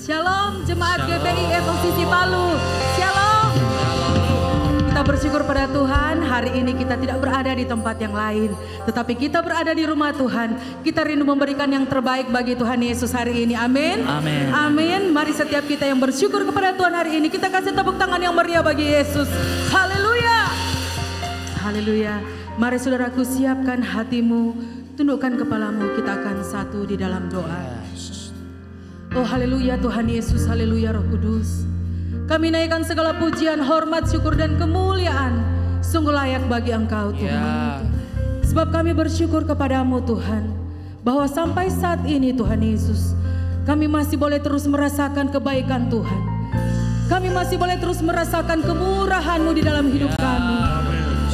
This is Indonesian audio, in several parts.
Shalom jemaat GBI Ekosisi Palu. Shalom. Kita bersyukur pada Tuhan, hari ini kita tidak berada di tempat yang lain, tetapi kita berada di rumah Tuhan. Kita rindu memberikan yang terbaik bagi Tuhan Yesus hari ini. Amin. Amin. Amin. Mari setiap kita yang bersyukur kepada Tuhan hari ini, kita kasih tepuk tangan yang meriah bagi Yesus. Haleluya. Haleluya. Mari saudaraku, siapkan hatimu, tundukkan kepalamu, kita akan satu di dalam doa. Oh haleluya Tuhan Yesus, haleluya Roh Kudus. Kami naikkan segala pujian, hormat, syukur dan kemuliaan. Sungguh layak bagi Engkau Tuhan. Sebab kami bersyukur kepadamu Tuhan, bahwa sampai saat ini Tuhan Yesus, kami masih boleh terus merasakan kebaikan Tuhan. Kami masih boleh terus merasakan kemurahan-Mu di dalam hidup kami.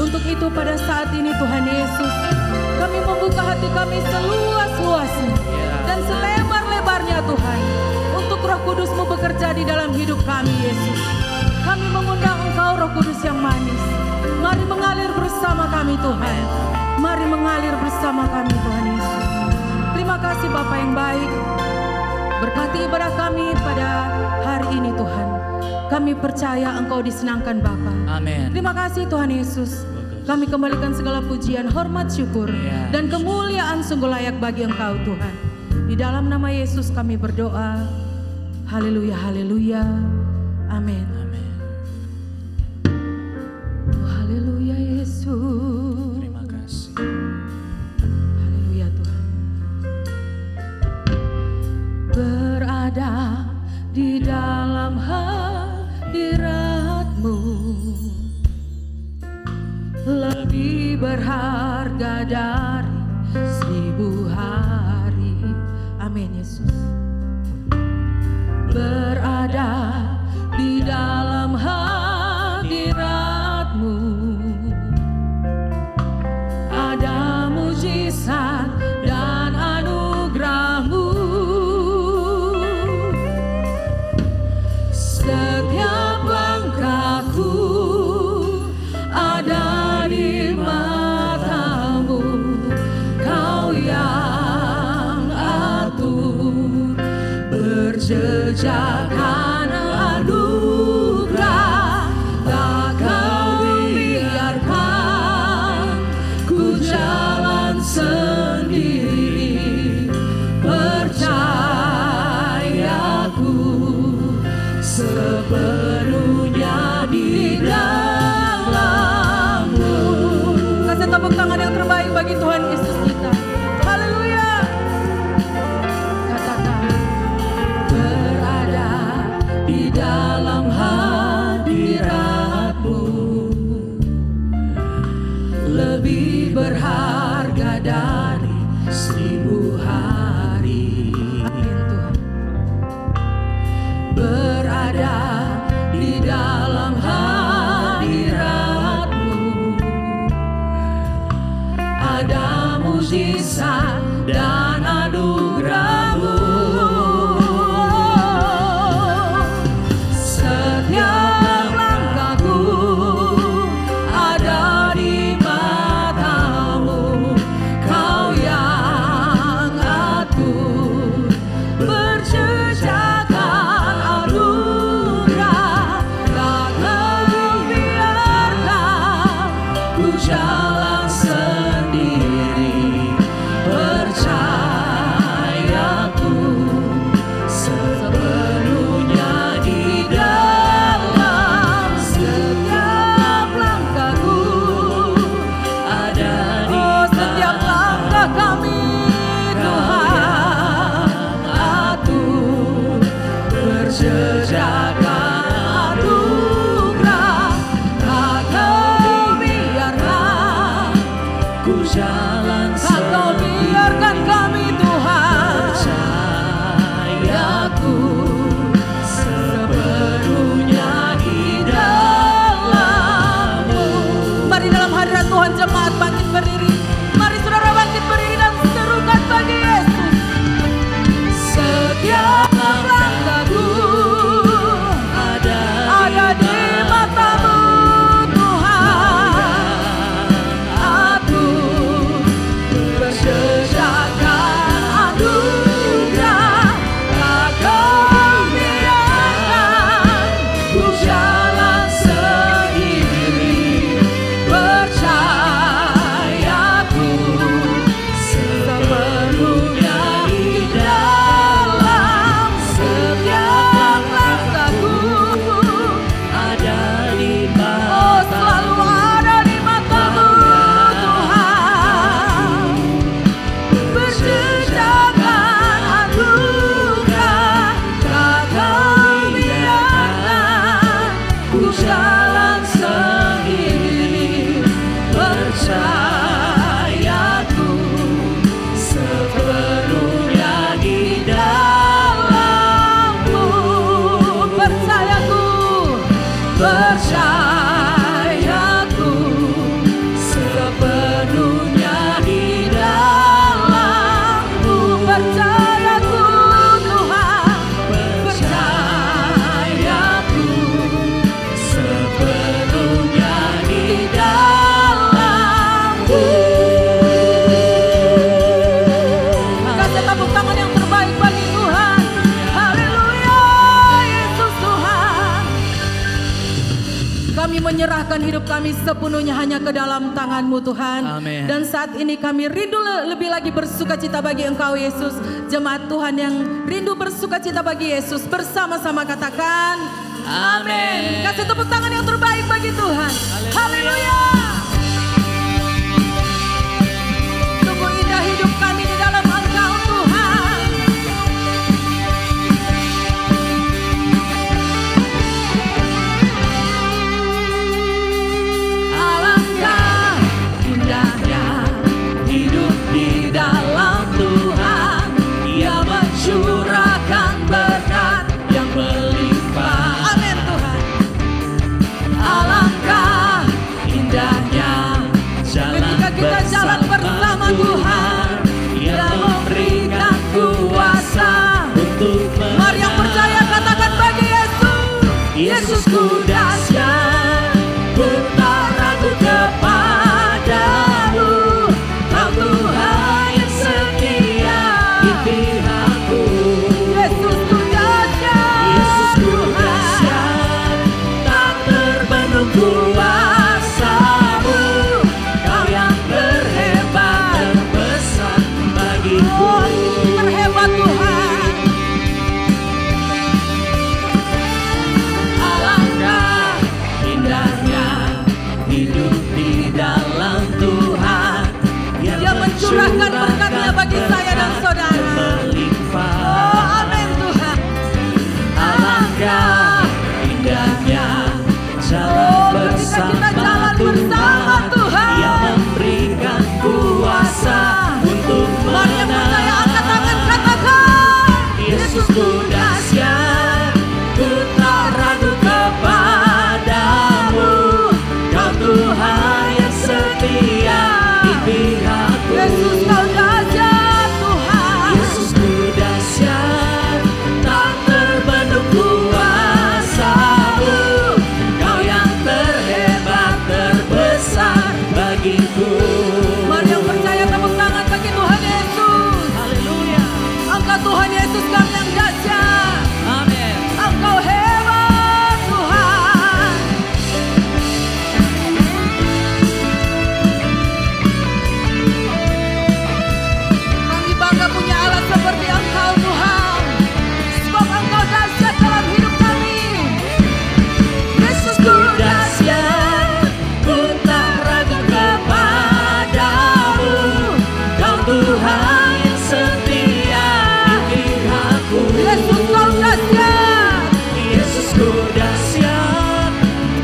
Untuk itu pada saat ini Tuhan Yesus, kami membuka hati kami seluas-luasnya dan selebar-lebarnya Tuhan, untuk Roh Kudus-Mu bekerja di dalam hidup kami Yesus. Kami mengundang Engkau Roh Kudus yang manis. Mari mengalir bersama kami Tuhan. Mari mengalir bersama kami Tuhan Yesus. Terima kasih Bapa yang baik. Berkati ibadah kami pada hari ini Tuhan. Kami percaya Engkau disenangkan Bapa. Amin. Terima kasih Tuhan Yesus. Kami kembalikan segala pujian, hormat, syukur, dan kemuliaan sungguh layak bagi Engkau Tuhan. Di dalam nama Yesus kami berdoa. Haleluya, haleluya. Amin. Amin. Oh, haleluya Yesus. Terima kasih. Haleluya Tuhan. Berada di dalam hadirat-Mu lebih berharga dari 1000 hari. Amin Yesus. Berada di dalam hadirat-Mu ada mujizat dan anugerah-Mu. Setiap langkahku ada di mata-Mu. Kau yang atur berjejakan anugerah. Tak Kau biarkan ku jalan sendiri. Percayaku sepenuhnya di dalam-Mu. Kasih tepuk tangan yang terbaik bagi Tuhan Yesus kita. Haleluya. Katakan, berada di dalam hadirat-Mu lebih berharga dari 1000 hari. Amin Tuhan. Berada di dalam hadirat-Mu ada mujizat dan anugerah-Mu. Setiap langkahku ada di mata-Mu. Kau yang atur berjejakan anugerah. Tak Kau biarkan ku jalan sendiri. Percayaku sepenuhnya di dalam. Setiap langkahku ada di setiap langkah kami Tuhan atur berjejakan anugerah. Tak Kau biarkan ku jalan sendiri. Tak Kau biarkan kami Tuhan. Percayaku sepenuhnya di dalam-Mu. Mari dalam hadirat Tuhan jemaat bangkit berdiri. Mari saudara bangkit berdiri dan serukan bagi Yesus. Setiap langkahku ada di mata-Mu Tuhan. Atur percayaku sepenuhnya di dalam-Mu. Percayaku, Percayaku sepenuhnya di dalam-Mu. percayaku Tuhan, Percayaku sepenuhnya di dalam-Mu. kasih tepuk tangan yang terbaik bagi Tuhan. Haleluya, Yesus Tuhan. Kami menyerahkan hidup kami sepenuhnya hanya ke dalam tangan-Mu Tuhan. Amin. Dan saat ini kami rindu lebih lagi bersuka cita bagi Engkau Yesus. Jemaat Tuhan yang rindu bersuka cita bagi Yesus, bersama-sama katakan amin. Kasih tepuk tangan yang terbaik bagi Tuhan. Haleluya. Sungguh indah hidup kami di dalam Engkau Tuhan. Alangkah indahnya hidup di dalam Tuhan. Dia mencurahkan berkat yang berlimpah. Amin Tuhan. Alangkah indahnya jalan Ketika kita jalan bersama Tuhan, Dia memberikan kuasa untuk mari yang percaya katakan bagi Yesus. Yesusku dahsyat, ku tak ragu kepadamu. Kau Tuhan yang setia di pihakku. Yesusku dahsyat. Yesusku dahsyat, tak terbendung kuasa-Mu. Kau yang terhebat, terbesar bagiku. Oh, terhebat Tuhan. Alangkah indahnya hidup di dalam Tuhan. Dia mencurahkan berkat-Nya bagi saya dan saudara. Oh, amin Tuhan. Alangkah indahnya jalan Oh, ketika kita jalan bersama Tuhan. Dia memberikan kuasa untuk Mari yang percaya menang. angkat tangan katakan Yesusku dahsyat, ku tak ragu kepadamu. Kau Tuhan yang setia di pihakku. Yesus kau dahsyat Tuhan. Yesusku dahsyat, tak terbendung kuasa-Mu. Kau yang terhebat, terbesar bagiku. Mari yang percaya tepuk tangan bagi Tuhan Yesus. Haleluya. Angkat Tuhan Yesus kami yang dahsyat. Amin. Engkau hebat Tuhan. Kami bangga punya Allah seperti Engkau Tuhan. Sebab Engkau dahsyat dalam hidup kami. Yesusku dahsyat, ku tak ragu kepadamu. Kau Tuhan yang setia di pihakku. Yesus kau dahsyat. Yesusku dahsyat,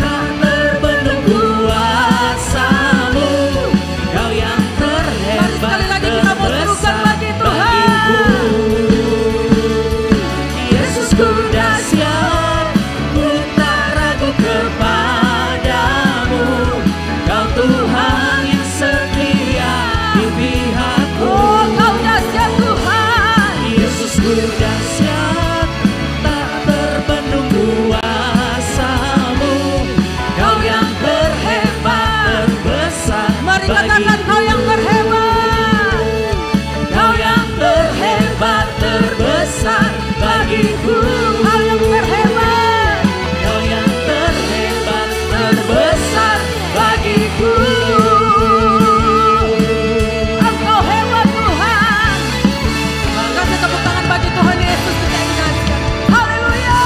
tak terbendung kuasa-Mu. Kau yang terhebat, Mari sekali lagi kita mau serukan bagi Tuhan. bagiku. Yesusku dahsyat, ku tak ragu kepadamu. Kau Tuhan yang setia di pihakku. Oh kau dahsyat Tuhan. Yesusku dahsyat, tak terbendung kuasa-Mu. Kau yang terhebat, terbesar Mari katakan kau yang terhebat. Kau yang terhebat, terbesar bagiku. Kau yang terhebat. Kau yang terhebat, terbesar bagiku. Engkau hebat Tuhan. Kasih tepuk tangan bagi Tuhan Yesus kita yang dahsyat. Haleluya.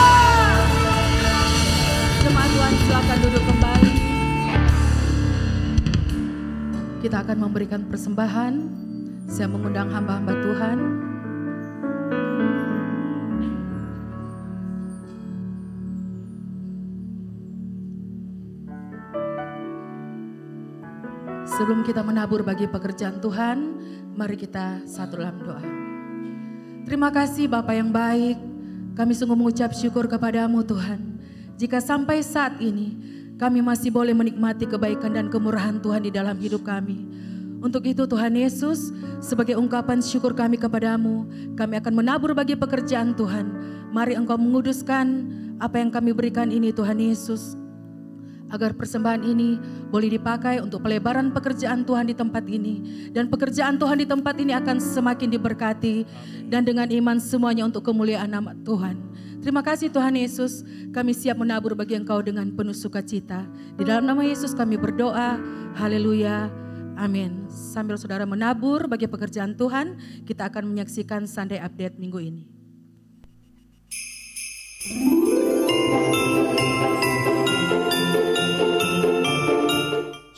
Jemaat Tuhan silakan duduk kembali. Kita akan memberikan persembahan. Saya mengundang hamba-hamba Tuhan. Sebelum kita menabur bagi pekerjaan Tuhan, mari kita satu dalam doa. Terima kasih Bapa yang baik, kami sungguh mengucap syukur kepadamu Tuhan. Jika sampai saat ini kami masih boleh menikmati kebaikan dan kemurahan Tuhan di dalam hidup kami. Untuk itu Tuhan Yesus, sebagai ungkapan syukur kami kepadamu, kami akan menabur bagi pekerjaan Tuhan. Mari Engkau menguduskan apa yang kami berikan ini Tuhan Yesus. Agar persembahan ini boleh dipakai untuk pelebaran pekerjaan Tuhan di tempat ini. Dan pekerjaan Tuhan di tempat ini akan semakin diberkati. Dan dengan iman semuanya untuk kemuliaan nama Tuhan. Terima kasih Tuhan Yesus, kami siap menabur bagi Engkau dengan penuh sukacita. Di dalam nama Yesus kami berdoa, haleluya, amin. Sambil saudara menabur bagi pekerjaan Tuhan, kita akan menyaksikan Sunday Update minggu ini.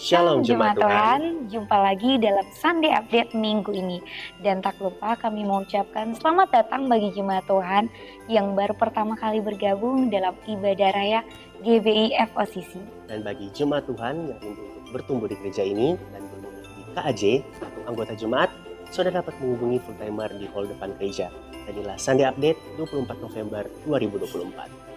Shalom Jemaat Tuhan, jumpa lagi dalam Sunday Update minggu ini. Dan tak lupa kami mengucapkan selamat datang bagi Jemaat Tuhan yang baru pertama kali bergabung dalam ibadah raya GBI FOCC. Dan bagi Jemaat Tuhan yang rindu untuk bertumbuh di gereja ini dan belum memiliki KAJ atau anggota Jemaat, saudara dapat menghubungi full timer di hall depan gereja. Dan inilah Sunday Update 24 November 2024.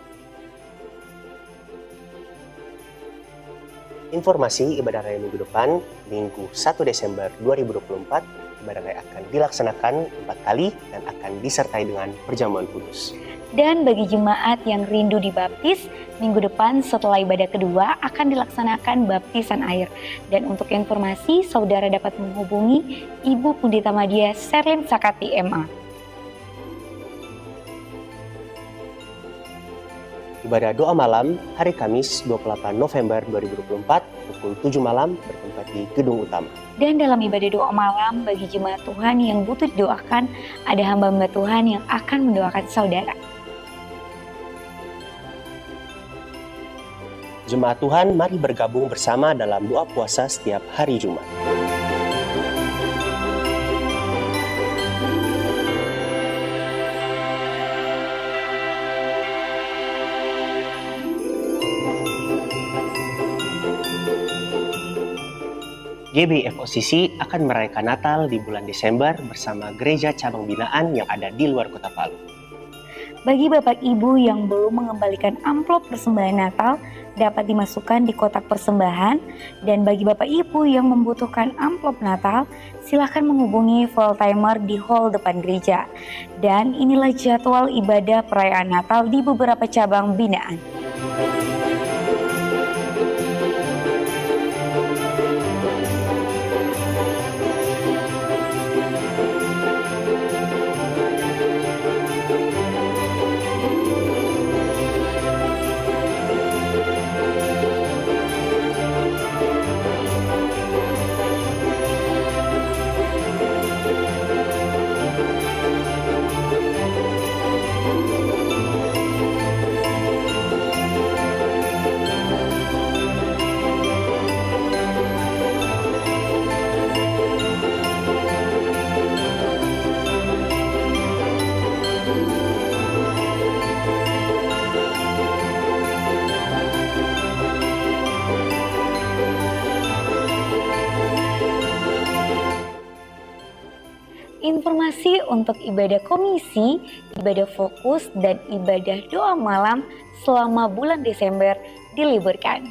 Informasi ibadah raya minggu depan, Minggu 1 Desember 2024, ibadah raya akan dilaksanakan 4 kali dan akan disertai dengan perjamuan kudus. Dan bagi jemaat yang rindu dibaptis, minggu depan setelah ibadah kedua akan dilaksanakan baptisan air. Dan untuk informasi, saudara dapat menghubungi Ibu Pendeta Madia Serlin Sakati MA. Ibadah doa malam hari Kamis 28 November 2024 pukul 7 malam bertempat di gedung utama. Dan dalam ibadah doa malam bagi jemaat Tuhan yang butuh didoakan, ada hamba-hamba Tuhan yang akan mendoakan saudara. Jemaat Tuhan, mari bergabung bersama dalam doa puasa setiap hari Jumat. GBI FOCC akan merayakan Natal di bulan Desember bersama gereja cabang binaan yang ada di luar kota Palu. Bagi Bapak Ibu yang belum mengembalikan amplop persembahan Natal, dapat dimasukkan di kotak persembahan. Dan bagi Bapak Ibu yang membutuhkan amplop Natal, silakan menghubungi full timer di hall depan gereja. Dan inilah jadwal ibadah perayaan Natal di beberapa cabang binaan. Informasi untuk ibadah komisi, ibadah fokus, dan ibadah doa malam selama bulan Desember diliburkan.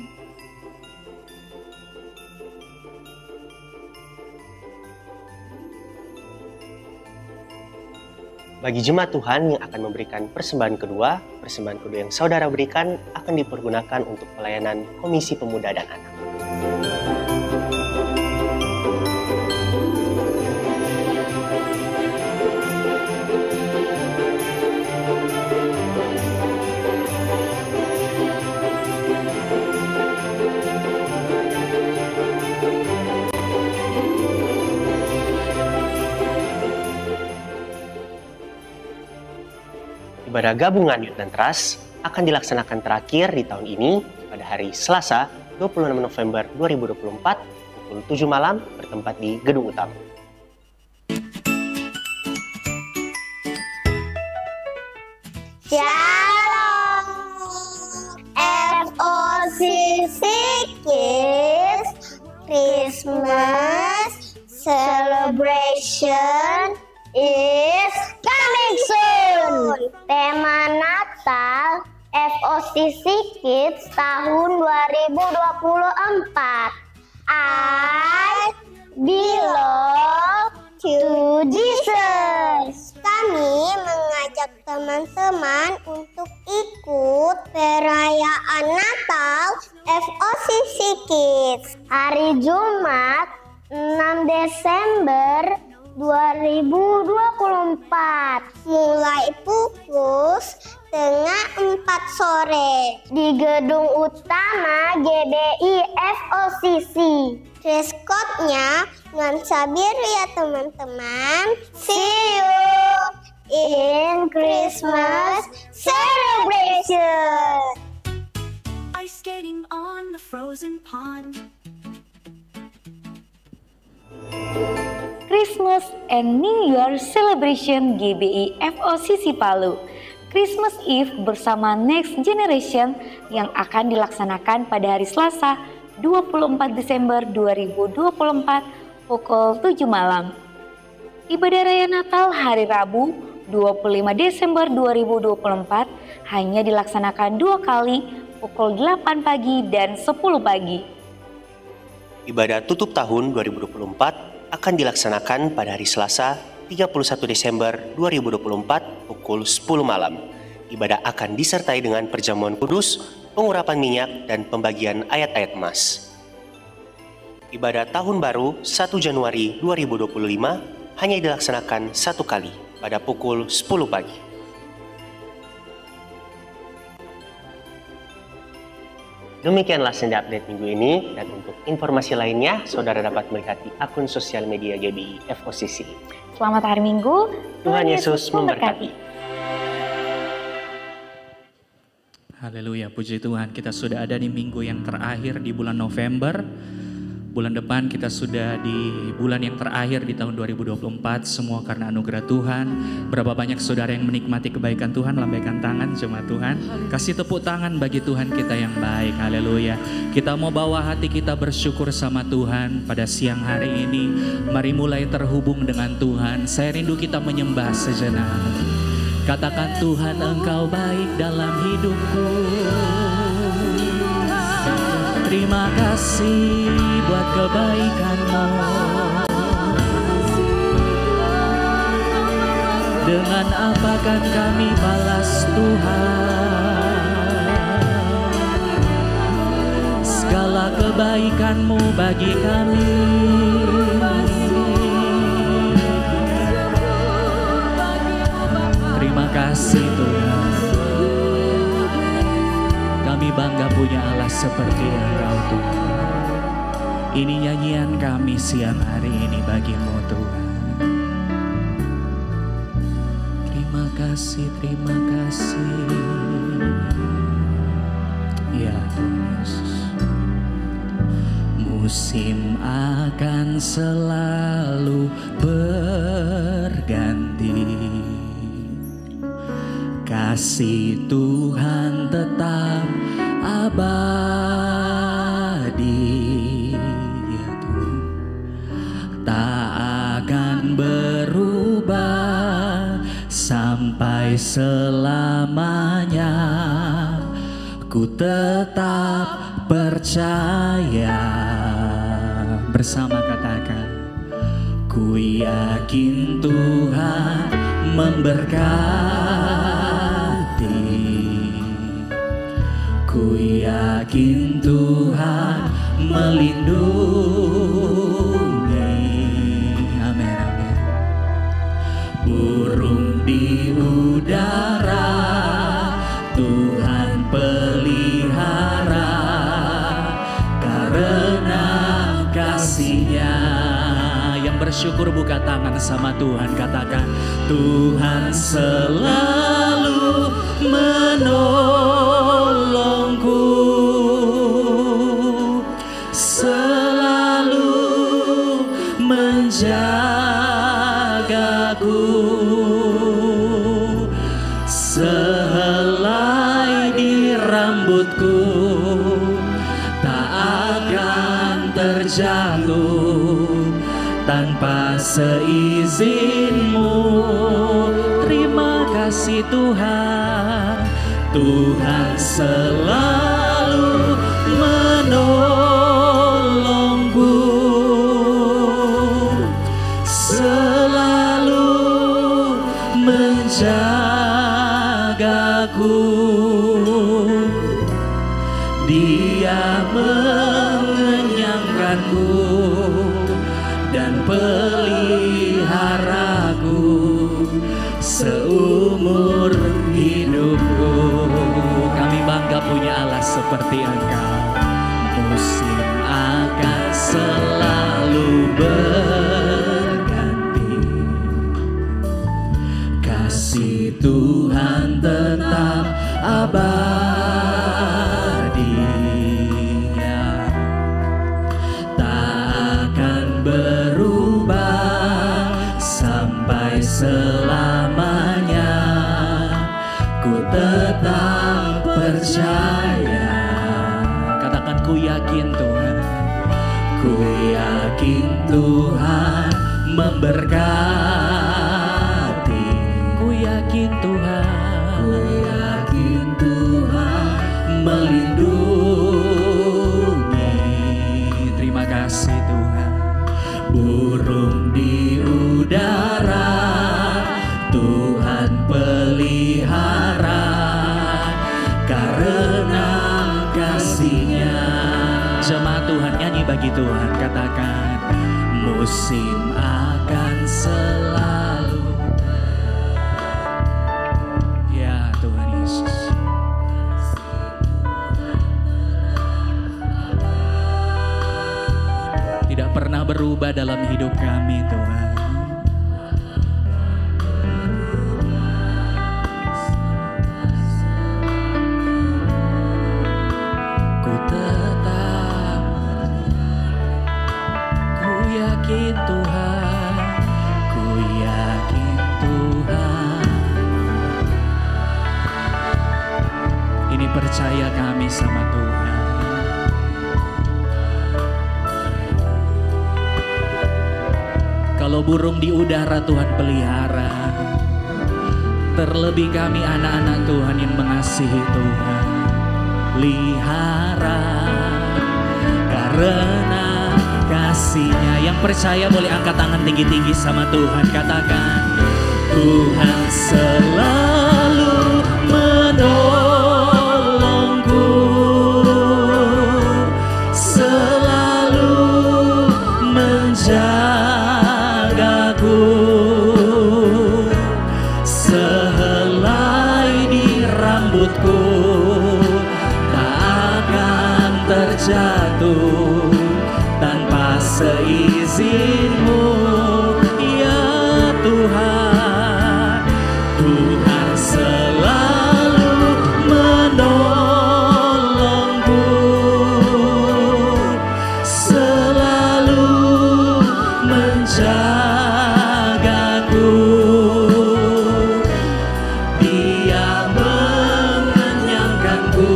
Bagi jemaat Tuhan yang akan memberikan persembahan kedua yang saudara berikan akan dipergunakan untuk pelayanan Komisi Pemuda dan Anak. Ibadah gabungan Youth dan Trust akan dilaksanakan terakhir di tahun ini pada hari Selasa 26 November 2024 pukul 7 malam bertempat di gedung utama. Shalom FOCC Kids Christmas celebration is coming soon. Tema Natal FOCC Kids tahun 2024. I belong to Jesus. Kami mengajak teman-teman untuk ikut perayaan Natal FOCC Kids hari Jumat 6 Desember 2024 mulai pukul setengah 4 sore di gedung utama GBI FOCC. Dress code-nya nuansa biru ya teman-teman. See you in Christmas celebration. Ice skating on the frozen pond. Christmas and New Year Celebration GBI FOCC Palu. Christmas Eve bersama Next Generation yang akan dilaksanakan pada hari Selasa 24 Desember 2024 pukul 7 malam. Ibadah Raya Natal hari Rabu 25 Desember 2024 hanya dilaksanakan 2 kali pukul 8 pagi dan 10 pagi. Ibadah tutup tahun 2024 akan dilaksanakan pada hari Selasa 31 Desember 2024 pukul 10 malam. Ibadah akan disertai dengan perjamuan kudus, pengurapan minyak, dan pembagian ayat-ayat emas. Ibadah Tahun Baru 1 Januari 2025 hanya dilaksanakan 1 kali pada pukul 10 pagi. Demikianlah Senda Update minggu ini, dan untuk informasi lainnya, saudara dapat melihat di akun sosial media GBI FOCC. Selamat hari Minggu, Tuhan Yesus memberkati. Haleluya, puji Tuhan, kita sudah ada di minggu yang terakhir di bulan November. Bulan depan kita sudah di bulan yang terakhir di tahun 2024, semua karena anugerah Tuhan. Berapa banyak saudara yang menikmati kebaikan Tuhan, lambaikan tangan jemaat Tuhan. Kasih tepuk tangan bagi Tuhan kita yang baik, haleluya. Kita mau bawa hati kita bersyukur sama Tuhan pada siang hari ini. Mari mulai terhubung dengan Tuhan, saya rindu kita menyembah sejenak. Katakan, Tuhan Engkau baik dalam hidupku. Terima kasih buat kebaikan-Mu. Dengan apa kan kami balas Tuhan? Segala kebaikan-Mu bagi kami. Terima kasih Tuhan. Kami bangga punya Allah seperti Engkau Tuhan. Ini nyanyian kami siang hari ini bagi-Mu Tuhan. Terima kasih, terima kasih. Ya Yesus. Musim akan selalu berganti. Kasih Tuhan tetap abadi, ya Tuhan. Tak akan berubah sampai selamanya. Ku tetap percaya. Bersama katakan, ku yakin Tuhan memberkati. Ku yakin Tuhan melindungi. Amin, amin. Burung di udara Tuhan pelihara, karena kasih-Nya. Yang bersyukur buka tangan sama Tuhan, katakan, Tuhan selalu menolongku, selalu menjagaku, sehelai di rambutku tak akan terjatuh. tanpa seizinmu. Terima kasih Tuhan, Tuhan selalu menolongku, selalu menjagaku. Dia mengenyangkanku dan peliharaku seumur hidupku. Kami bangga punya Allah seperti Engkau. Musim akan selalu berganti, kasih Tuhan tetap abadi, tak akan berubah sampai selamanya. Ku tetap percaya. Katakan, ku yakin Tuhan, ku yakin Tuhan memberkati. Ku yakin Tuhan, ku yakin Tuhan melindungi. Terima kasih Tuhan. Burung di udara Tuhan pelihara karena kasih-Nya. Jemaat Tuhan nyanyi bagi Tuhan, katakan, musim akan selalu. Ya Tuhan Yesus. Tidak pernah berubah dalam hidup kami Tuhan. Ku tetap, ku yakin Tuhan, ku yakin Tuhan. Ini percaya kami sama Tuhan. Kalau burung di udara Tuhan pelihara, terlebih kami anak-anak Tuhan yang mengasihi Tuhan. Pelihara karena kasih-Nya. Yang percaya boleh angkat tangan tinggi-tinggi sama Tuhan. Katakan, Tuhan selalu menolongku, selalu menjagaku, sehelai di rambutku tak akan terjatuh tanpa seizinmu. Ya Tuhan, Tuhan selalu menolongku, selalu menjagaku. Dia mengenyangkanku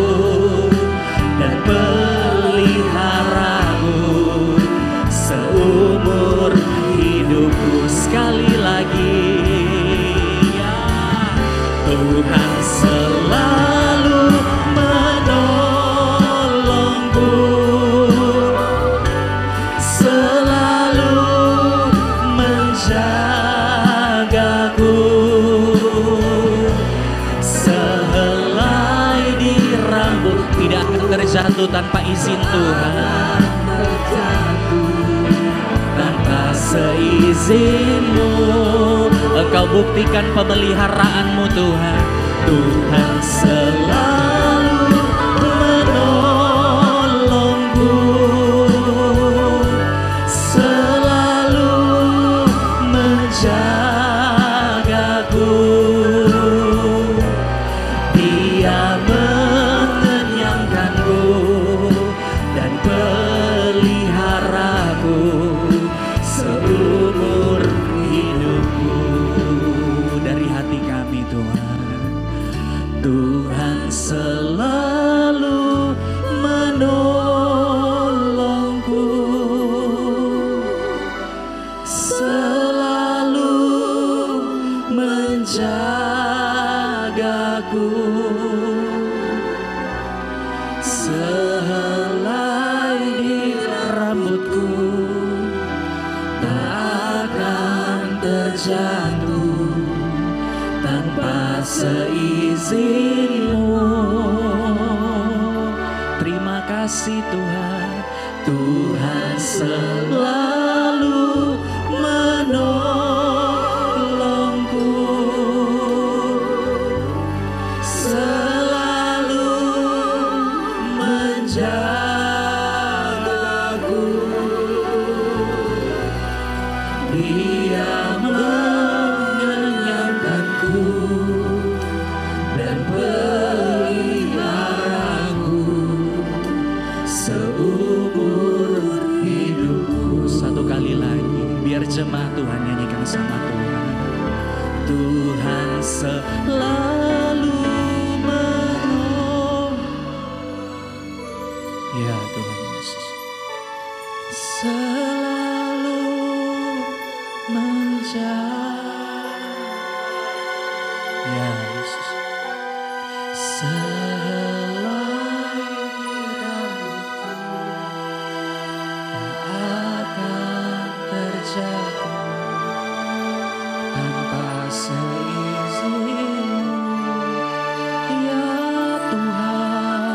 dan peliharaku seumur hidupku. Sekali lagi, ya Tuhan selalu menolongku, selalu menjagaku, sehelai di rambut tidak akan terjatuh tanpa izin Tuhan. Tanpa seizinmu, Engkau buktikan pemeliharaan-Mu Tuhan. Tuhan selalu menolongku, selalu menjagaku. Dia mengenyangkanku dan peliharaku seumur hidupku. Dari hati kami Tuhan, Tuhan selalu selalu menjagaku. Sehelai di rambutku tak akan terjatuh tanpa seizinmu. Terima kasih Tuhan, Tuhan selalu menolongku, selalu menjagaku. Dia mengenyangkanku dan peliharaku seumur hidupku. Satu kali lagi, biar jemaat Tuhan nyanyikan sama Tuhan. Tuhan selalu menolong. Ya Tuhan Yesus, selalu menjaga. Ya Yesus, sehelai rambutku tak akan terjatuh tanpa seizinmu. Ya Tuhan,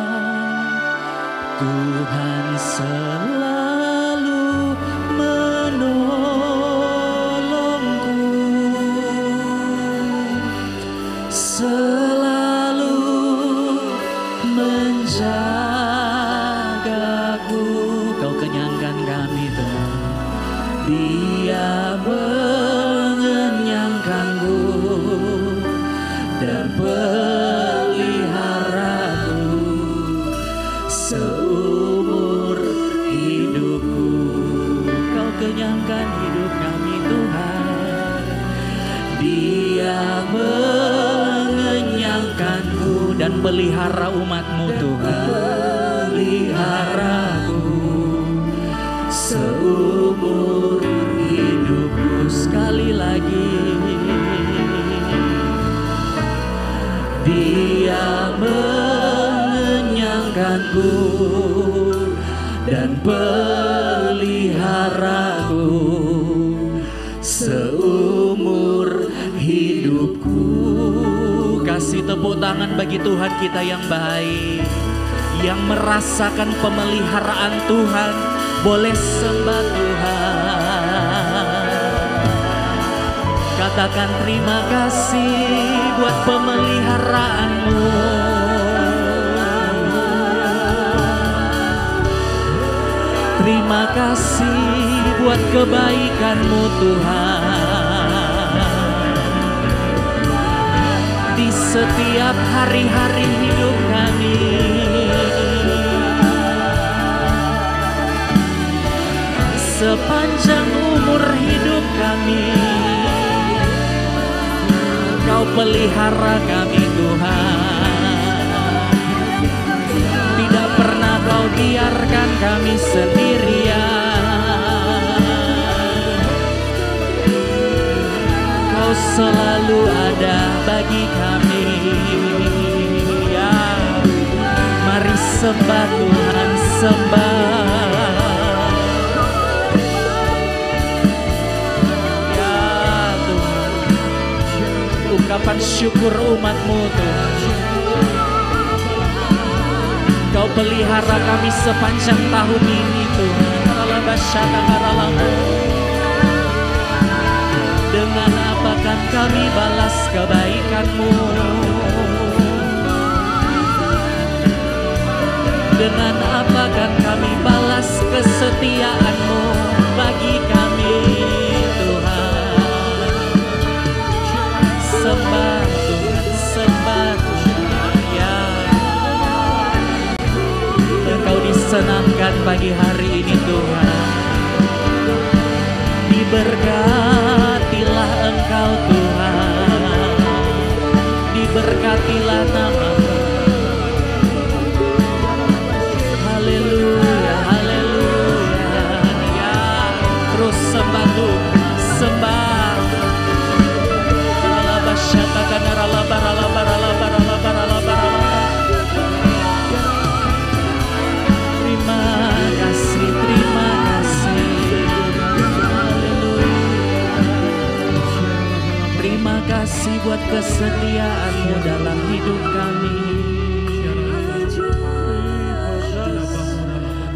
Tuhan selalu menolongku, selalu menjagaku. Kau kenyangkan kami Tuhan, Dia mengenyangkanku dan peliharaku seumur hidupku. Kau kenyangkan hidup kami Tuhan, Dia mengenyangkanku dan pelihara umat-Mu Tuhan, peliharaku seumur hidupku. Sekali lagi, Dia mengenyangkanku dan peliharaku seumur hidupku. Kasih tepuk tangan bagi Tuhan kita yang baik, yang merasakan pemeliharaan Tuhan. Boleh sembah Tuhan, katakan terima kasih buat pemeliharaan-Mu. Terima kasih buat kebaikan-Mu Tuhan. Di setiap hari-hari hidup kami, sepanjang umur hidup kami, Kau pelihara kami Tuhan. Tidak pernah Kau biarkan kami sendirian. Kau selalu ada bagi kami. Ya, mari sembah Tuhan, sembah. Ungkapan syukur umat-Mu Tuhan. Kau pelihara kami sepanjang tahun ini Tuhan. Dengan apa kan kami balas kebaikan-Mu? Dengan apa kan kami balas kesetiaan-Mu bagi kami Tuhan? Sembah Tuhan, sembah Tuhan, ya. Engkau disenangkan pagi hari ini Tuhan. Diberkatilah Engkau Tuhan, diberkatilah nama-Mu. Haleluya, haleluya, ya. Terus sembah Tuhan, kasih buat kesetiaan-Mu dalam hidup kami.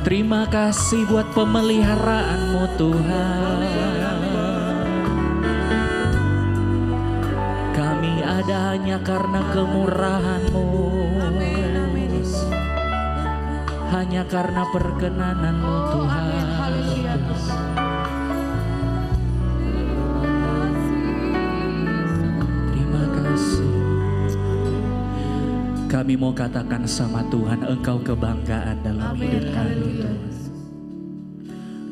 Terima kasih buat pemeliharaan-Mu Tuhan. Kami ada hanya karena kemurahan-Mu, hanya karena perkenanan-Mu Tuhan. Terima kasih. Kami mau katakan sama Tuhan, Engkau kebanggaan dalam hidup kami Tuhan.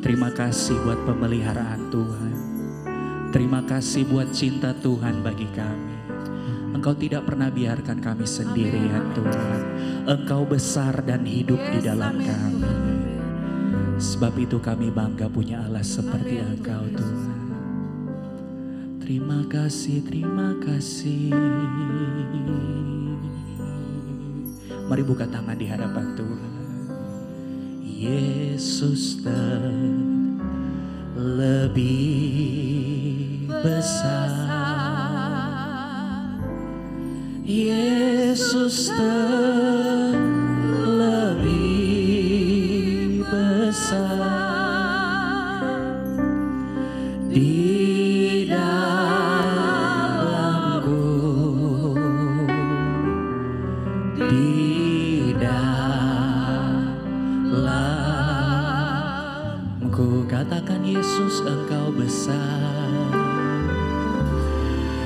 Terima kasih buat pemeliharaan Tuhan. Terima kasih buat cinta Tuhan bagi kami. Engkau tidak pernah biarkan kami sendirian Tuhan. Engkau besar dan hidup di dalam kami. Sebab itu kami bangga punya Allah seperti Engkau Tuhan. Terima kasih, terima kasih. Mari buka tangan di hadapan Tuhan. Yesus lebih besar. Yesus lebih besar. Di dalamku, di dalamku, katakan Yesus Engkau besar.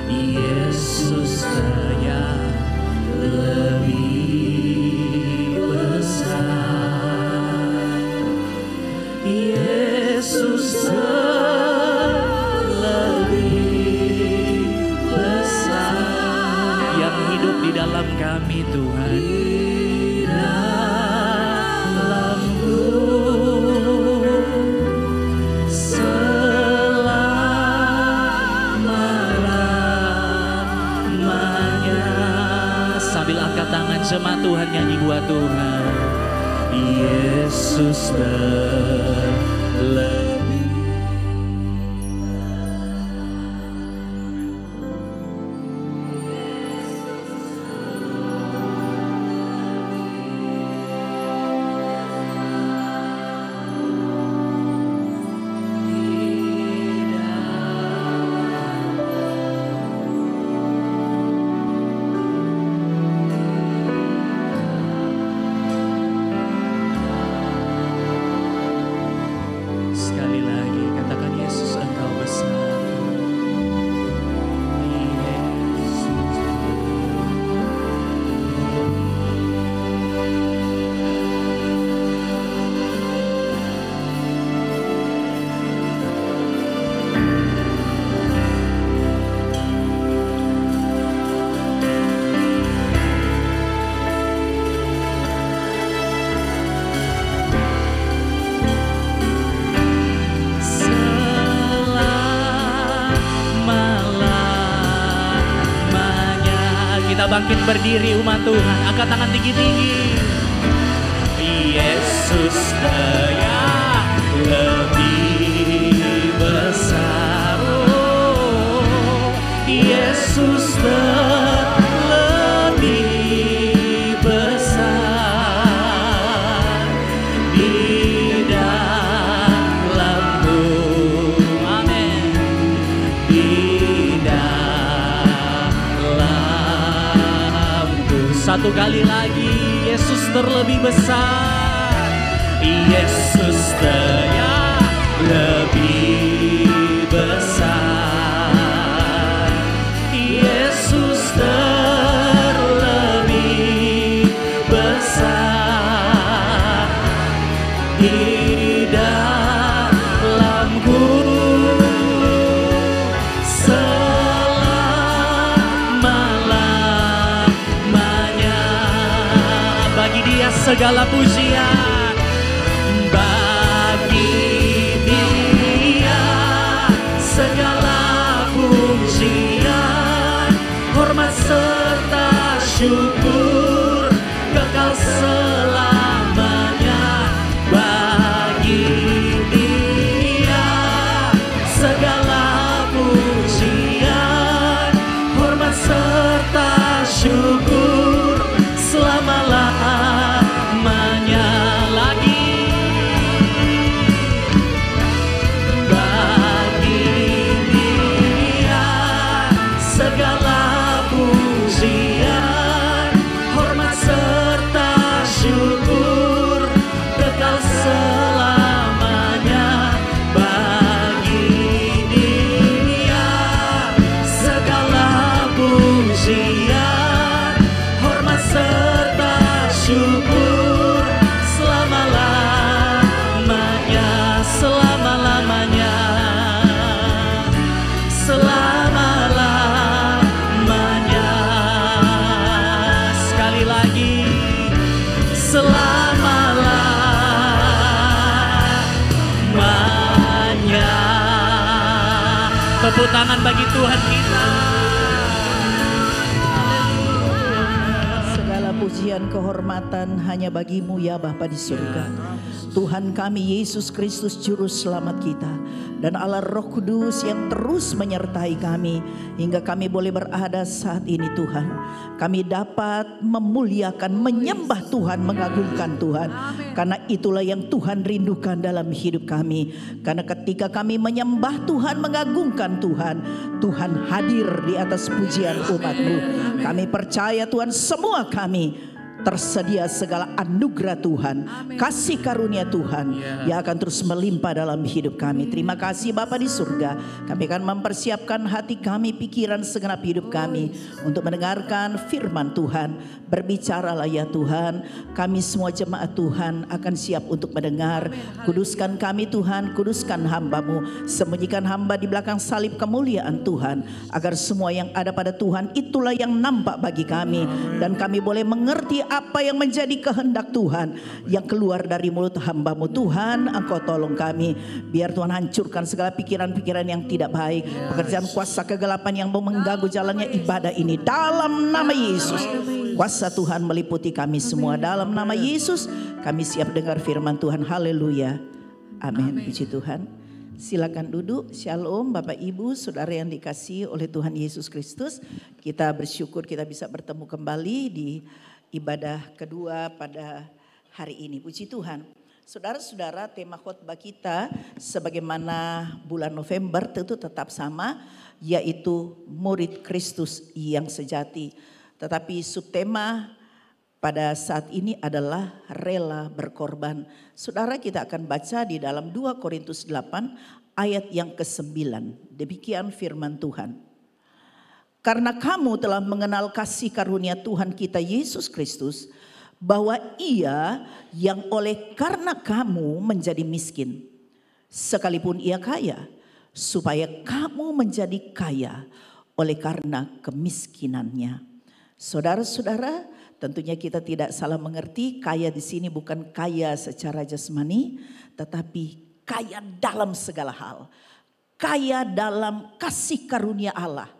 Yesus yang lebih besar. Yesus lebih besar. Yang hidup di dalam kami Tuhan. Di dalamku selama-lamanya. Sambil angkat tangan jemaat Tuhan nyanyi buat Tuhan. Yesus lebih. Sekali lagi katakan Yesus Engkau besar. Kita bangkit berdiri umat Tuhan, angkat tangan tinggi-tinggi. Yesus yang lebih besar. Oh, Yesus lebih besar. Di dalamku, amin. Di satu kali lagi, Yesus terlebih besar. Yesus yang lebih besar. Yesus terlebih besar. Di dalamku segala pujian bagi Dia, segala pujian, hormat serta syukur kekal selamanya bagi Dia, segala pujian, hormat Tepuk tangan bagi Tuhan kita. Segala pujian kehormatan hanya bagimu ya Bapa di surga. Tuhan kami Yesus Kristus Juru Selamat kita. Dan Allah Roh Kudus yang terus menyertai kami. Hingga kami boleh berada saat ini Tuhan. Kami dapat memuliakan, menyembah Tuhan, mengagungkan Tuhan. Karena itulah yang Tuhan rindukan dalam hidup kami. Karena ketika kami menyembah Tuhan, mengagungkan Tuhan, Tuhan hadir di atas pujian umat-Mu. Kami percaya Tuhan, semua kami tersedia segala anugerah Tuhan, kasih karunia Tuhan yang akan terus melimpah dalam hidup kami. Terima kasih Bapa di surga. Kami akan mempersiapkan hati kami, pikiran, segenap hidup kami untuk mendengarkan firman Tuhan. Berbicaralah ya Tuhan. Kami semua jemaat Tuhan akan siap untuk mendengar. Kuduskan kami Tuhan, kuduskan hamba-Mu. Sembunyikan hamba di belakang salib kemuliaan Tuhan, agar semua yang ada pada Tuhan itulah yang nampak bagi kami. Dan kami boleh mengerti apa yang menjadi kehendak Tuhan yang keluar dari mulut hamba-Mu. Tuhan, Engkau tolong kami. Biar Tuhan hancurkan segala pikiran-pikiran yang tidak baik, pekerjaan kuasa kegelapan yang mau mengganggu jalannya ibadah ini. Dalam nama Yesus, kuasa Tuhan meliputi kami semua. Dalam nama Yesus, kami siap dengar firman Tuhan. Haleluya. Amin. Puji Tuhan. Silakan duduk. Shalom Bapak Ibu, Saudara yang dikasihi oleh Tuhan Yesus Kristus. Kita bersyukur kita bisa bertemu kembali di ibadah kedua pada hari ini. Puji Tuhan. Saudara-saudara, tema khotbah kita sebagaimana bulan November tentu tetap sama, yaitu murid Kristus yang sejati. Tetapi subtema pada saat ini adalah rela berkorban. Saudara, kita akan baca di dalam 2 Korintus 8 ayat yang ke-9. Demikian firman Tuhan. Karena kamu telah mengenal kasih karunia Tuhan kita Yesus Kristus, bahwa Ia yang oleh karena kamu menjadi miskin, sekalipun Ia kaya, supaya kamu menjadi kaya oleh karena kemiskinannya. Saudara-saudara, tentunya kita tidak salah mengerti, kaya di sini bukan kaya secara jasmani, tetapi kaya dalam segala hal. Kaya dalam kasih karunia Allah.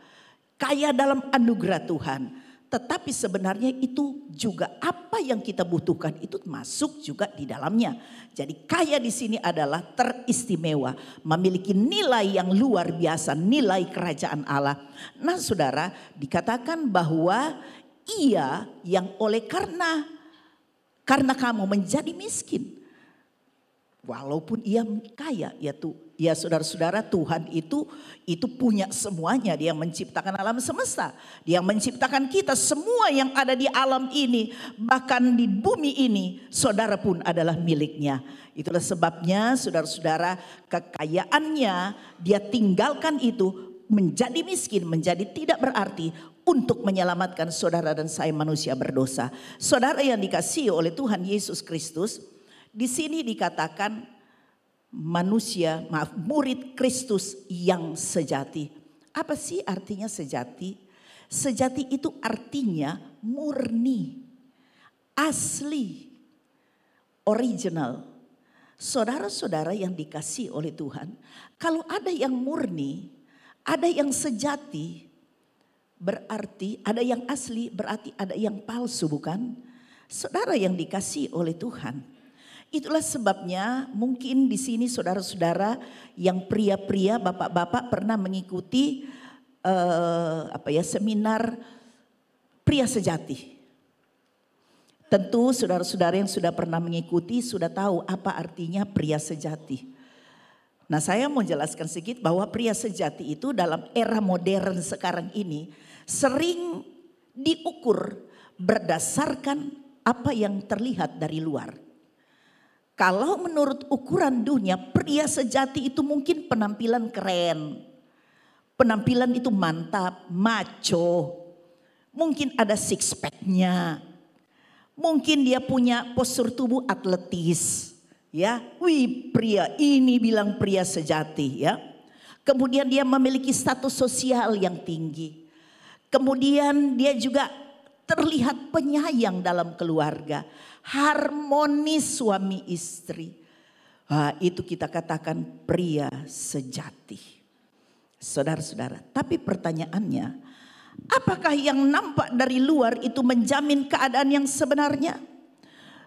Kaya dalam anugerah Tuhan. Tetapi sebenarnya itu juga apa yang kita butuhkan itu masuk juga di dalamnya. Jadi kaya di sini adalah teristimewa, memiliki nilai yang luar biasa, nilai kerajaan Allah. Nah saudara, dikatakan bahwa Ia yang oleh karena kamu menjadi miskin. Walaupun Ia kaya, ya saudara-saudara, Tuhan itu punya semuanya. Dia menciptakan alam semesta. Dia menciptakan kita semua yang ada di alam ini. Bahkan di bumi ini, saudara pun adalah miliknya. Itulah sebabnya saudara-saudara, kekayaannya dia tinggalkan itu menjadi miskin, menjadi tidak berarti untuk menyelamatkan saudara dan saya manusia berdosa. Saudara yang dikasihi oleh Tuhan Yesus Kristus, di sini dikatakan murid Kristus yang sejati. Apa sih artinya sejati? Sejati itu artinya murni, asli, original. Saudara-saudara yang dikasihi oleh Tuhan, kalau ada yang murni, ada yang sejati, berarti ada yang asli, berarti ada yang palsu, bukan? Saudara yang dikasihi oleh Tuhan. Itulah sebabnya mungkin di sini saudara-saudara yang pria-pria, bapak-bapak pernah mengikuti seminar pria sejati. Tentu saudara-saudara yang sudah pernah mengikuti sudah tahu apa artinya pria sejati. Nah, saya mau jelaskan sedikit bahwa pria sejati itu dalam era modern sekarang ini sering diukur berdasarkan apa yang terlihat dari luar. Kalau menurut ukuran dunia, pria sejati itu mungkin penampilan keren. Penampilan itu mantap, macho. Mungkin ada six pack-nya. Mungkin dia punya postur tubuh atletis. Ya, wih pria ini bilang pria sejati ya. Kemudian dia memiliki status sosial yang tinggi. Kemudian dia juga terlihat penyayang dalam keluarga. Harmonis suami istri. Itu kita katakan pria sejati. Saudara-saudara, tapi pertanyaannya, apakah yang nampak dari luar itu menjamin keadaan yang sebenarnya?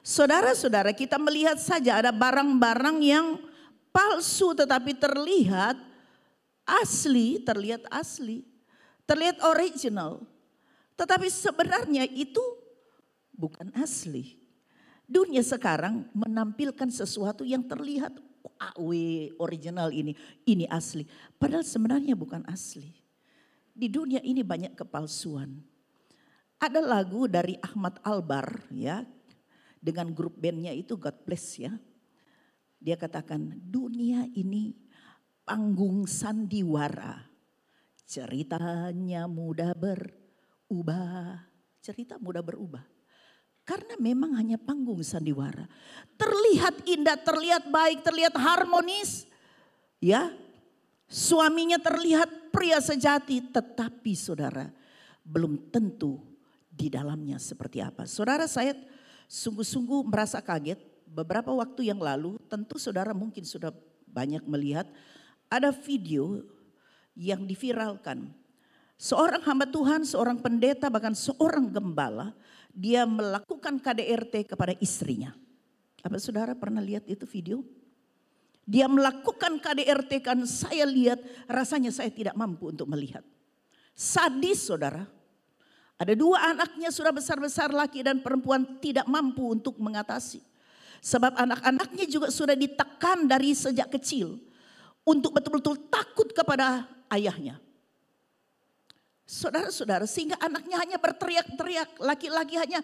Saudara-saudara, kita melihat saja ada barang-barang yang palsu tetapi terlihat asli, terlihat original. Tetapi sebenarnya itu bukan asli. Dunia sekarang menampilkan sesuatu yang terlihat original ini asli. Padahal sebenarnya bukan asli. Di dunia ini banyak kepalsuan. Ada lagu dari Ahmad Albar ya, dengan grup bandnya itu God Bless ya. Dia katakan dunia ini panggung sandiwara. Ceritanya mudah berubah. Cerita mudah berubah. Karena memang hanya panggung sandiwara. Terlihat indah, terlihat baik, terlihat harmonis. Ya, suaminya terlihat pria sejati. Tetapi saudara, belum tentu di dalamnya seperti apa. Saudara, saya sungguh-sungguh merasa kaget. Beberapa waktu yang lalu, tentu saudara mungkin sudah banyak melihat. Ada video yang diviralkan. Seorang hamba Tuhan, seorang pendeta, bahkan seorang gembala, dia melakukan KDRT kepada istrinya. Apa saudara pernah lihat itu video? Dia melakukan KDRT kan, saya lihat rasanya saya tidak mampu untuk melihat. Sadis saudara. Ada 2 anaknya sudah besar-besar, laki dan perempuan, tidak mampu untuk mengatasi. Sebab anak-anaknya juga sudah ditekan dari sejak kecil. Untuk betul-betul takut kepada ayahnya. Saudara-saudara, sehingga anaknya hanya berteriak-teriak, laki-laki hanya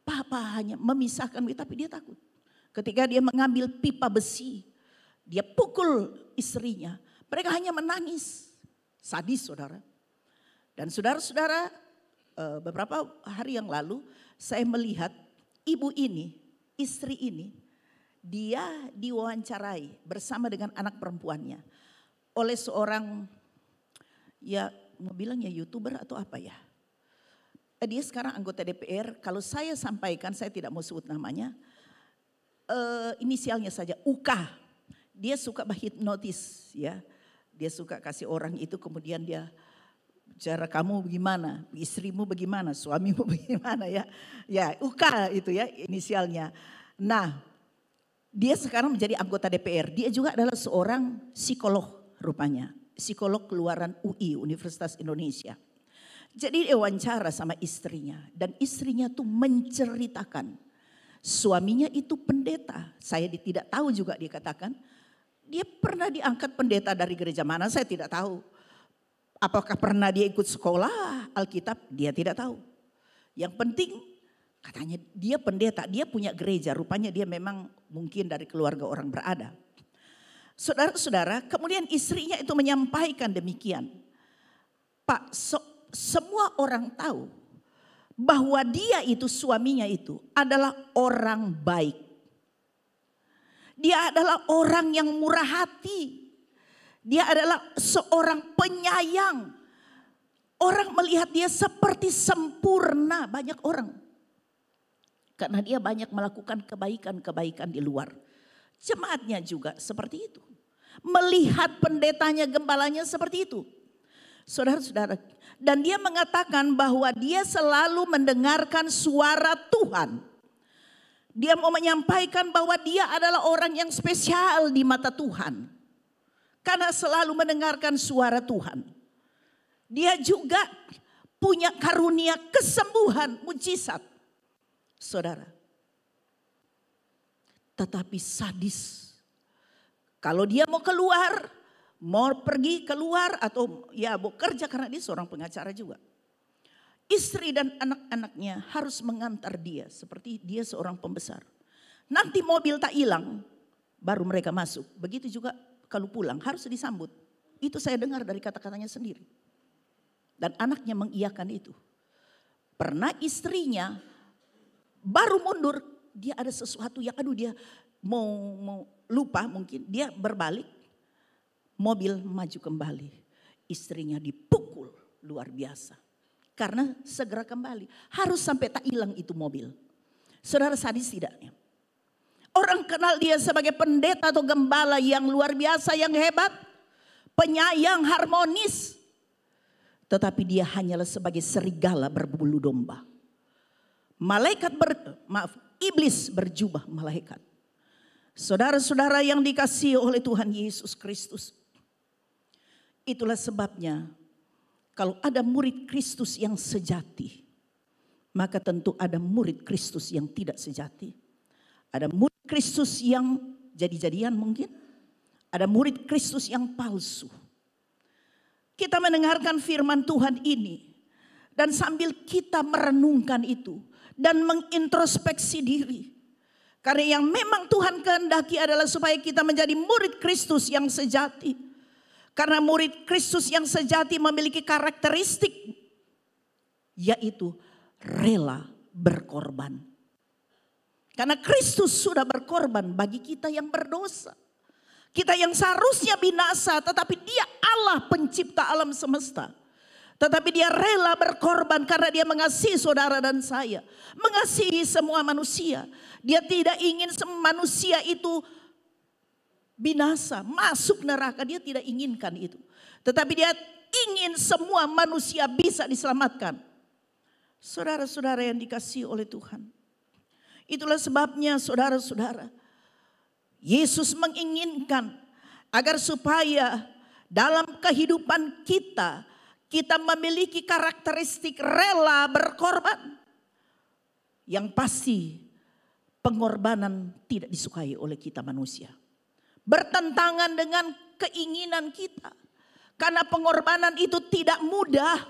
papa hanya memisahkan, tapi dia takut. Ketika dia mengambil pipa besi, dia pukul istrinya. Mereka hanya menangis, sadis saudara. Dan saudara-saudara, beberapa hari yang lalu saya melihat ibu ini, istri ini, dia diwawancarai bersama dengan anak perempuannya oleh seorang ya, mau bilangnya YouTuber atau apa ya. Dia sekarang anggota DPR. Kalau saya sampaikan, saya tidak mau sebut namanya. Inisialnya saja UK. Dia suka hipnotis ya. Dia suka kasih orang itu, kemudian dia cara kamu bagaimana, istrimu bagaimana, suamimu bagaimana ya. Ya UK itu ya inisialnya. Nah, dia sekarang menjadi anggota DPR. Dia juga adalah seorang psikolog rupanya. Psikolog keluaran UI, Universitas Indonesia. Jadi dia wawancara sama istrinya. Dan istrinya tuh menceritakan. Suaminya itu pendeta. Saya tidak tahu juga dia katakan. Dia pernah diangkat pendeta dari gereja mana, saya tidak tahu. Apakah pernah dia ikut sekolah Alkitab, dia tidak tahu. Yang penting katanya dia pendeta, dia punya gereja. Rupanya dia memang mungkin dari keluarga orang berada. Saudara-saudara, kemudian istrinya itu menyampaikan demikian. Pak, semua orang tahu bahwa dia itu, suaminya itu adalah orang baik. Dia adalah orang yang murah hati. Dia adalah seorang penyayang. Orang melihat dia seperti sempurna, banyak orang. Karena dia banyak melakukan kebaikan-kebaikan di luar. Jemaatnya juga seperti itu. Melihat pendetanya, gembalanya seperti itu. Saudara-saudara. Dan dia mengatakan bahwa dia selalu mendengarkan suara Tuhan. Dia mau menyampaikan bahwa dia adalah orang yang spesial di mata Tuhan. Karena selalu mendengarkan suara Tuhan. Dia juga punya karunia kesembuhan, mujizat. Saudara. Tetapi sadis. Kalau dia mau keluar, mau pergi keluar atau ya mau kerja karena dia seorang pengacara juga. Istri dan anak-anaknya harus mengantar dia seperti dia seorang pembesar. Nanti mobil tak hilang, baru mereka masuk. Begitu juga kalau pulang harus disambut. Itu saya dengar dari kata-katanya sendiri. Dan anaknya mengiyakan itu. Pernah istrinya baru mundur, dia ada sesuatu yang dia mau lupa mungkin, dia berbalik, mobil maju kembali. Istrinya dipukul luar biasa. Karena segera kembali, harus sampai tak hilang itu mobil. Saudara, sadis tidaknya? Orang kenal dia sebagai pendeta atau gembala yang luar biasa, yang hebat. penyayang, harmonis. Tetapi dia hanyalah sebagai serigala berbulu domba. Iblis berjubah malaikat. Saudara-saudara yang dikasihi oleh Tuhan Yesus Kristus. Itulah sebabnya kalau ada murid Kristus yang sejati, maka tentu ada murid Kristus yang tidak sejati. Ada murid Kristus yang jadi-jadian mungkin. Ada murid Kristus yang palsu. Kita mendengarkan firman Tuhan ini. Dan sambil kita merenungkan itu. Dan mengintrospeksi diri. Karena yang memang Tuhan kehendaki adalah supaya kita menjadi murid Kristus yang sejati. Karena murid Kristus yang sejati memiliki karakteristik. Yaitu rela berkorban. Karena Kristus sudah berkorban bagi kita yang berdosa. Kita yang seharusnya binasa, tetapi dia Allah pencipta alam semesta. Tetapi dia rela berkorban karena dia mengasihi saudara dan saya. Mengasihi semua manusia. Dia tidak ingin manusia itu binasa, masuk neraka. Dia tidak inginkan itu. Tetapi dia ingin semua manusia bisa diselamatkan. Saudara-saudara yang dikasihi oleh Tuhan. Itulah sebabnya saudara-saudara, Yesus menginginkan agar supaya dalam kehidupan kita, kita memiliki karakteristik rela berkorban. Yang pasti pengorbanan tidak disukai oleh kita manusia. Bertentangan dengan keinginan kita. Karena pengorbanan itu tidak mudah.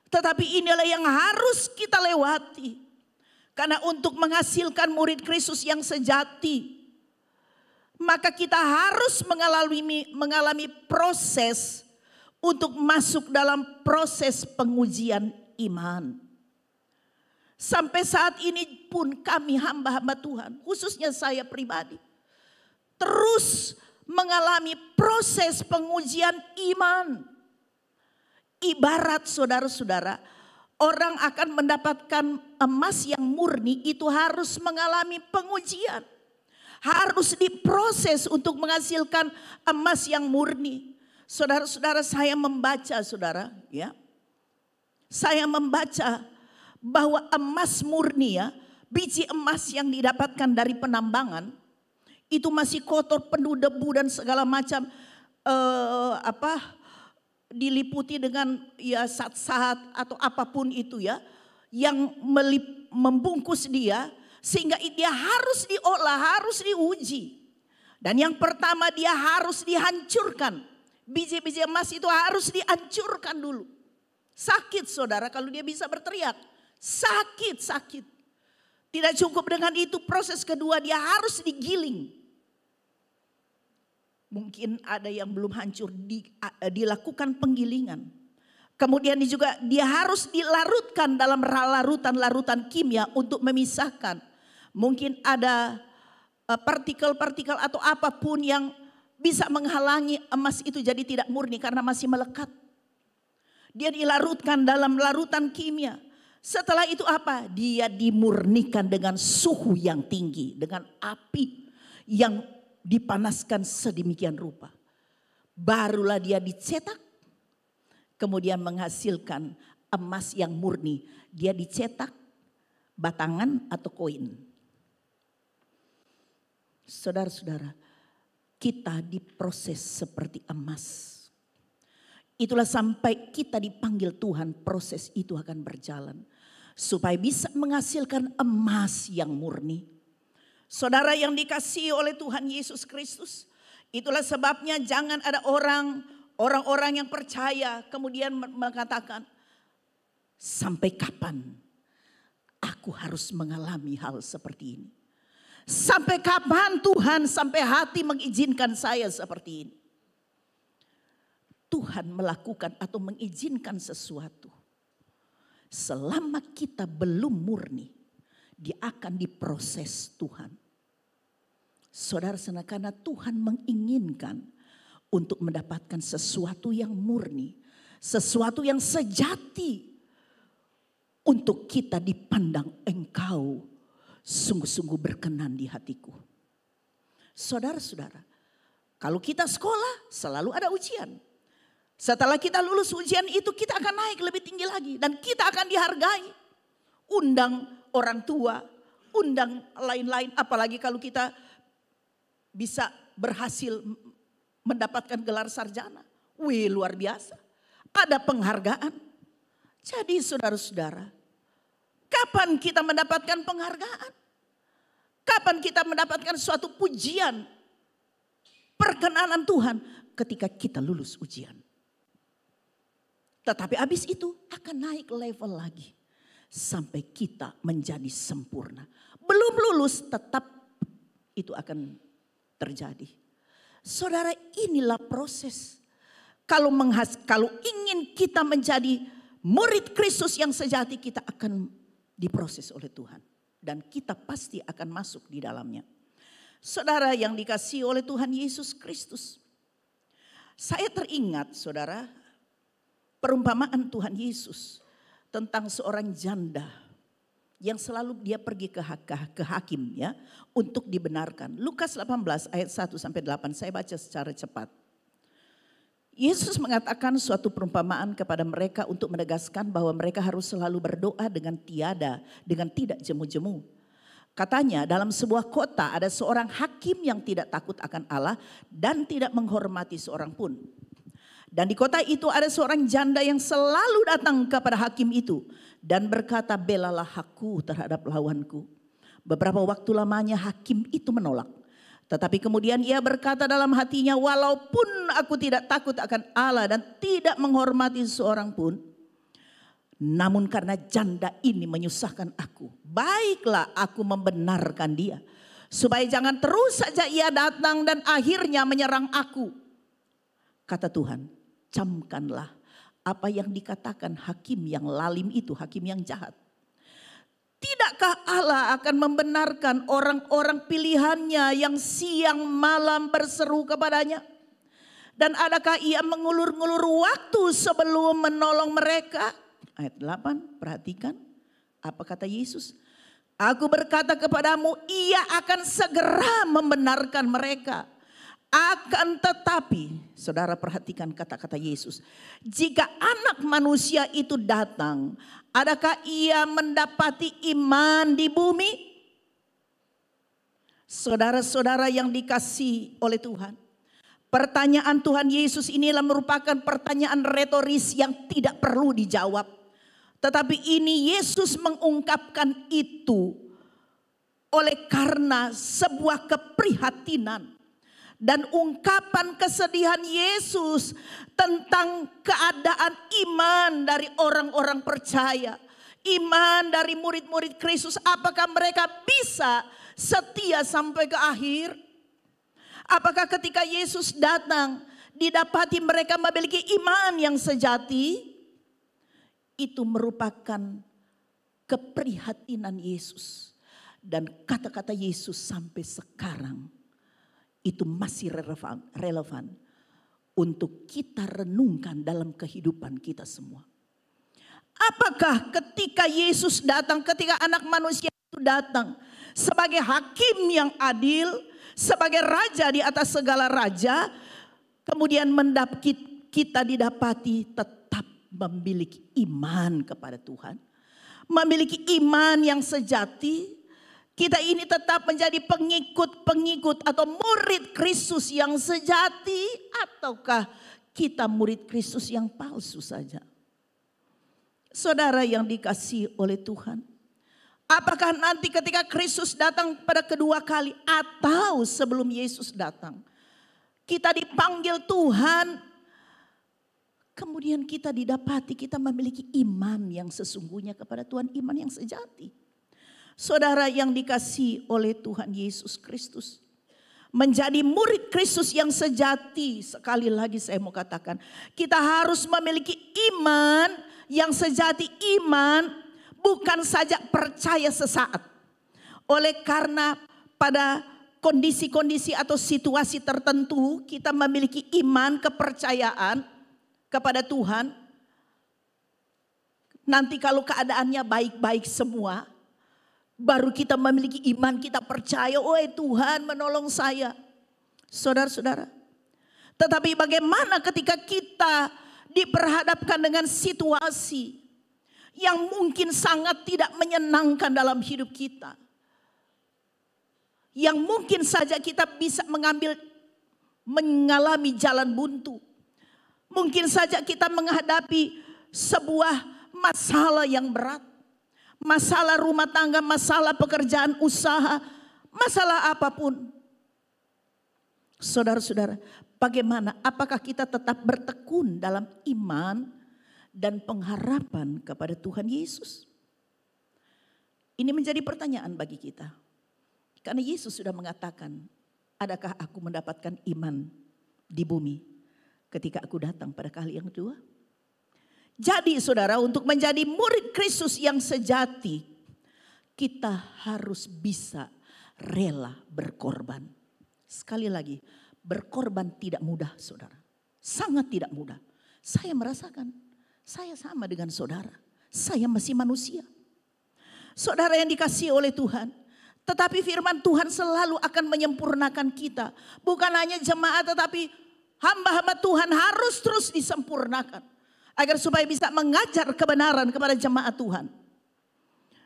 Tetapi inilah yang harus kita lewati. Karena untuk menghasilkan murid Kristus yang sejati, maka kita harus mengalami proses untuk masuk dalam proses pengujian iman. Sampai saat ini pun kami hamba-hamba Tuhan, khususnya saya pribadi, terus mengalami proses pengujian iman. Ibarat saudara-saudara, orang akan mendapatkan emas yang murni itu harus mengalami pengujian. Harus diproses untuk menghasilkan emas yang murni. Saudara-saudara, saya membaca saudara, ya. Saya membaca bahwa emas murni ya, biji emas yang didapatkan dari penambangan itu masih kotor, penuh debu dan segala macam diliputi dengan ya zat-zat atau apapun itu ya yang membungkus dia. Sehingga dia harus diolah, harus diuji. Dan yang pertama dia harus dihancurkan. Biji-biji emas itu harus dihancurkan dulu. Sakit saudara kalau dia bisa berteriak. Sakit. Tidak cukup dengan itu, proses kedua dia harus digiling. Mungkin ada yang belum hancur, dilakukan penggilingan. Kemudian juga dia harus dilarutkan dalam larutan kimia untuk memisahkan. Mungkin ada partikel-partikel atau apapun yang bisa menghalangi emas itu jadi tidak murni karena masih melekat. Dia dilarutkan dalam larutan kimia. Setelah itu apa? Dia dimurnikan dengan suhu yang tinggi, dengan api yang dipanaskan sedemikian rupa. Barulah dia dicetak, kemudian menghasilkan emas yang murni. Dia dicetak batangan atau koin. Saudara-saudara, kita diproses seperti emas. Itulah sampai kita dipanggil Tuhan, proses itu akan berjalan. Supaya bisa menghasilkan emas yang murni. Saudara yang dikasihi oleh Tuhan Yesus Kristus. Itulah sebabnya jangan ada orang-orang yang percaya kemudian mengatakan, sampai kapan aku harus mengalami hal seperti ini? Sampai kapan Tuhan sampai hati mengizinkan saya seperti ini? Tuhan melakukan atau mengizinkan sesuatu. Selama kita belum murni, dia akan diproses Tuhan. Saudara-saudara, karena Tuhan menginginkan untuk mendapatkan sesuatu yang murni, sesuatu yang sejati. Untuk kita dipandang, engkau sungguh-sungguh berkenan di hatiku. Saudara-saudara, kalau kita sekolah selalu ada ujian. Setelah kita lulus ujian itu, kita akan naik lebih tinggi lagi. Dan kita akan dihargai. Undang orang tua, undang lain-lain. Apalagi kalau kita bisa berhasil mendapatkan gelar sarjana. Wih, luar biasa. Ada penghargaan. Jadi saudara-saudara, kapan kita mendapatkan penghargaan? Kapan kita mendapatkan suatu pujian, perkenanan Tuhan? Ketika kita lulus ujian. Tetapi habis itu akan naik level lagi. Sampai kita menjadi sempurna. Belum lulus tetap itu akan terjadi. Saudara, inilah proses. Kalau ingin kita menjadi murid Kristus yang sejati, kita akan diproses oleh Tuhan. Dan kita pasti akan masuk di dalamnya. Saudara yang dikasihi oleh Tuhan Yesus Kristus. Saya teringat saudara, perumpamaan Tuhan Yesus tentang seorang janda yang selalu dia pergi ke hakim ya untuk dibenarkan. Lukas 18 ayat 1 sampai 8, saya baca secara cepat. Yesus mengatakan suatu perumpamaan kepada mereka untuk menegaskan bahwa mereka harus selalu berdoa dengan tidak jemu-jemu. Katanya dalam sebuah kota ada seorang hakim yang tidak takut akan Allah dan tidak menghormati seorang pun. Dan di kota itu ada seorang janda yang selalu datang kepada hakim itu dan berkata, belalah aku terhadap lawanku. Beberapa waktu lamanya hakim itu menolak. Tetapi kemudian ia berkata dalam hatinya, walaupun aku tidak takut akan Allah dan tidak menghormati seorang pun, namun karena janda ini menyusahkan aku, baiklah aku membenarkan dia. Supaya jangan terus saja ia datang dan akhirnya menyerang aku. Kata Tuhan, camkanlah apa yang dikatakan hakim yang lalim itu, hakim yang jahat. Tidakkah Allah akan membenarkan orang-orang pilihannya yang siang malam berseru kepadanya? Dan adakah ia mengulur-ngulur waktu sebelum menolong mereka? Ayat 8, perhatikan apa kata Yesus. Aku berkata kepadamu, ia akan segera membenarkan mereka. Akan tetapi, saudara perhatikan kata-kata Yesus. Jika anak manusia itu datang, adakah ia mendapati iman di bumi? Saudara-saudara yang dikasihi oleh Tuhan. Pertanyaan Tuhan Yesus inilah merupakan pertanyaan retoris yang tidak perlu dijawab. Tetapi ini Yesus mengungkapkan itu oleh karena sebuah keprihatinan. Dan ungkapan kesedihan Yesus tentang keadaan iman dari orang-orang percaya. Iman dari murid-murid Kristus, apakah mereka bisa setia sampai ke akhir? Apakah ketika Yesus datang didapati mereka memiliki iman yang sejati? Itu merupakan keprihatinan Yesus. Dan kata-kata Yesus sampai sekarang itu masih relevan untuk kita renungkan dalam kehidupan kita semua. Apakah ketika Yesus datang, ketika anak manusia itu datang sebagai hakim yang adil, sebagai raja di atas segala raja, kemudian kita didapati tetap memiliki iman kepada Tuhan, memiliki iman yang sejati. Kita ini tetap menjadi pengikut-pengikut atau murid Kristus yang sejati, ataukah kita murid Kristus yang palsu saja? Saudara yang dikasihi oleh Tuhan, apakah nanti ketika Kristus datang pada kedua kali atau sebelum Yesus datang, kita dipanggil Tuhan, kemudian kita didapati kita memiliki iman yang sesungguhnya kepada Tuhan, iman yang sejati. Saudara yang dikasihi oleh Tuhan Yesus Kristus, menjadi murid Kristus yang sejati, sekali lagi saya mau katakan, kita harus memiliki iman yang sejati. Iman bukan saja percaya sesaat. Oleh karena pada kondisi-kondisi atau situasi tertentu kita memiliki iman, kepercayaan kepada Tuhan. Nanti kalau keadaannya baik-baik semua, baru kita memiliki iman, kita percaya, oh Tuhan menolong saya. Saudara-saudara, tetapi bagaimana ketika kita diperhadapkan dengan situasi yang mungkin sangat tidak menyenangkan dalam hidup kita. Yang mungkin saja kita bisa mengalami jalan buntu. Mungkin saja kita menghadapi sebuah masalah yang berat. Masalah rumah tangga, masalah pekerjaan, usaha, masalah apapun. Saudara-saudara, bagaimana? Apakah kita tetap bertekun dalam iman dan pengharapan kepada Tuhan Yesus? Ini menjadi pertanyaan bagi kita. Karena Yesus sudah mengatakan, adakah aku mendapatkan iman di bumi ketika aku datang pada kali yang kedua? Jadi saudara, untuk menjadi murid Kristus yang sejati, kita harus bisa rela berkorban. Sekali lagi, berkorban tidak mudah saudara. Sangat tidak mudah. Saya merasakan, saya sama dengan saudara. Saya masih manusia. Saudara yang dikasihi oleh Tuhan. Tetapi firman Tuhan selalu akan menyempurnakan kita. Bukan hanya jemaat, tetapi hamba-hamba Tuhan harus terus disempurnakan. Agar supaya bisa mengajar kebenaran kepada jemaat Tuhan.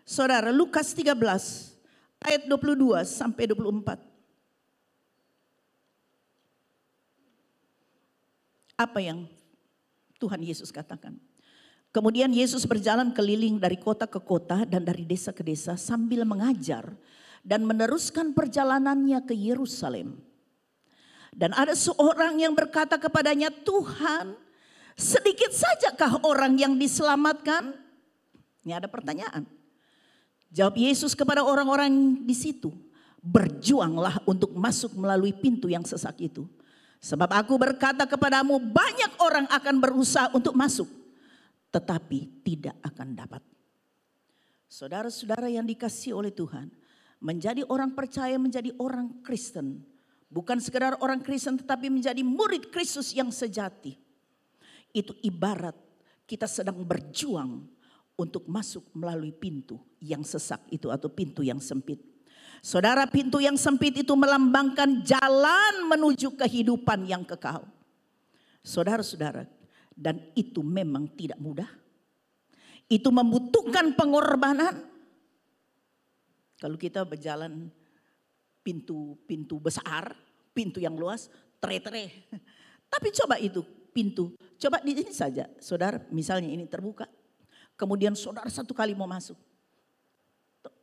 Saudara, Lukas 13 ayat 22 sampai 24. Apa yang Tuhan Yesus katakan? Kemudian Yesus berjalan keliling dari kota ke kota dan dari desa ke desa sambil mengajar dan meneruskan perjalanannya ke Yerusalem. Dan ada seorang yang berkata kepadanya, Tuhan, sedikit sajakah orang yang diselamatkan? Ini ada pertanyaan. Jawab Yesus kepada orang-orang di situ, berjuanglah untuk masuk melalui pintu yang sesak itu. Sebab aku berkata kepadamu, banyak orang akan berusaha untuk masuk, tetapi tidak akan dapat. Saudara-saudara yang dikasihi oleh Tuhan, menjadi orang percaya, menjadi orang Kristen, bukan sekedar orang Kristen tetapi menjadi murid Kristus yang sejati. Itu ibarat kita sedang berjuang untuk masuk melalui pintu yang sesak itu atau pintu yang sempit. Saudara, pintu yang sempit itu melambangkan jalan menuju kehidupan yang kekal. Saudara-saudara, dan itu memang tidak mudah. Itu membutuhkan pengorbanan. Kalau kita berjalan pintu besar, pintu yang luas, tere-tere. Tapi coba itu pintu, coba di sini saja. Saudara, misalnya ini terbuka. Kemudian saudara satu kali mau masuk.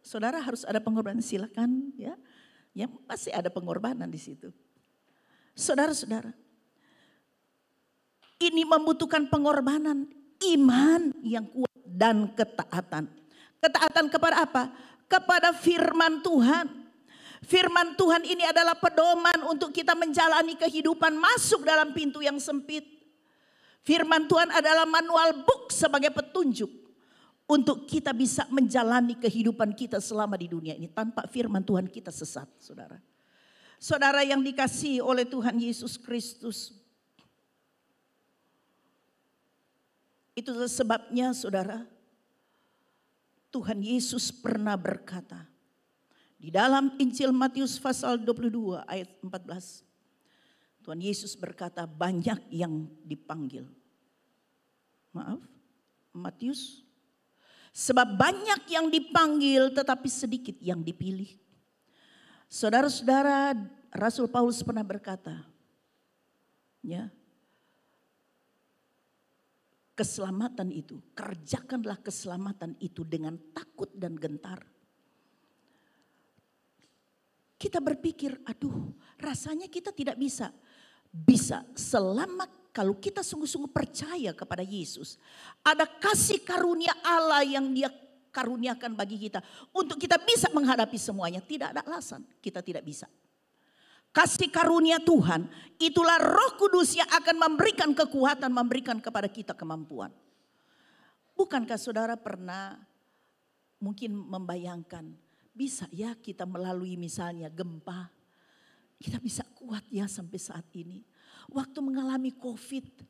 Saudara harus ada pengorbanan, silakan ya. Ya pasti ada pengorbanan di situ. Saudara-saudara, ini membutuhkan pengorbanan, iman yang kuat dan ketaatan. Ketaatan kepada apa? Kepada firman Tuhan. Firman Tuhan ini adalah pedoman untuk kita menjalani kehidupan masuk dalam pintu yang sempit. Firman Tuhan adalah manual book sebagai petunjuk untuk kita bisa menjalani kehidupan kita selama di dunia ini. Tanpa firman Tuhan kita sesat, saudara. Saudara yang dikasihi oleh Tuhan Yesus Kristus. Itu sebabnya saudara, Tuhan Yesus pernah berkata di dalam Injil Matius pasal 22 ayat 14. Tuhan Yesus berkata, banyak yang dipanggil. Maaf, Matius. Sebab banyak yang dipanggil tetapi sedikit yang dipilih. Saudara-saudara, Rasul Paulus pernah berkata, ya, keselamatan itu, kerjakanlah keselamatan itu dengan takut dan gentar. Kita berpikir, aduh rasanya kita tidak bisa. Bisa selama kalau kita sungguh-sungguh percaya kepada Yesus. Ada kasih karunia Allah yang dia karuniakan bagi kita. Untuk kita bisa menghadapi semuanya. Tidak ada alasan kita tidak bisa. Kasih karunia Tuhan, itulah Roh Kudus yang akan memberikan kekuatan, memberikan kepada kita kemampuan. Bukankah saudara pernah mungkin membayangkan, bisa ya kita melalui misalnya gempa, kita bisa kuat ya sampai saat ini. Waktu mengalami COVID,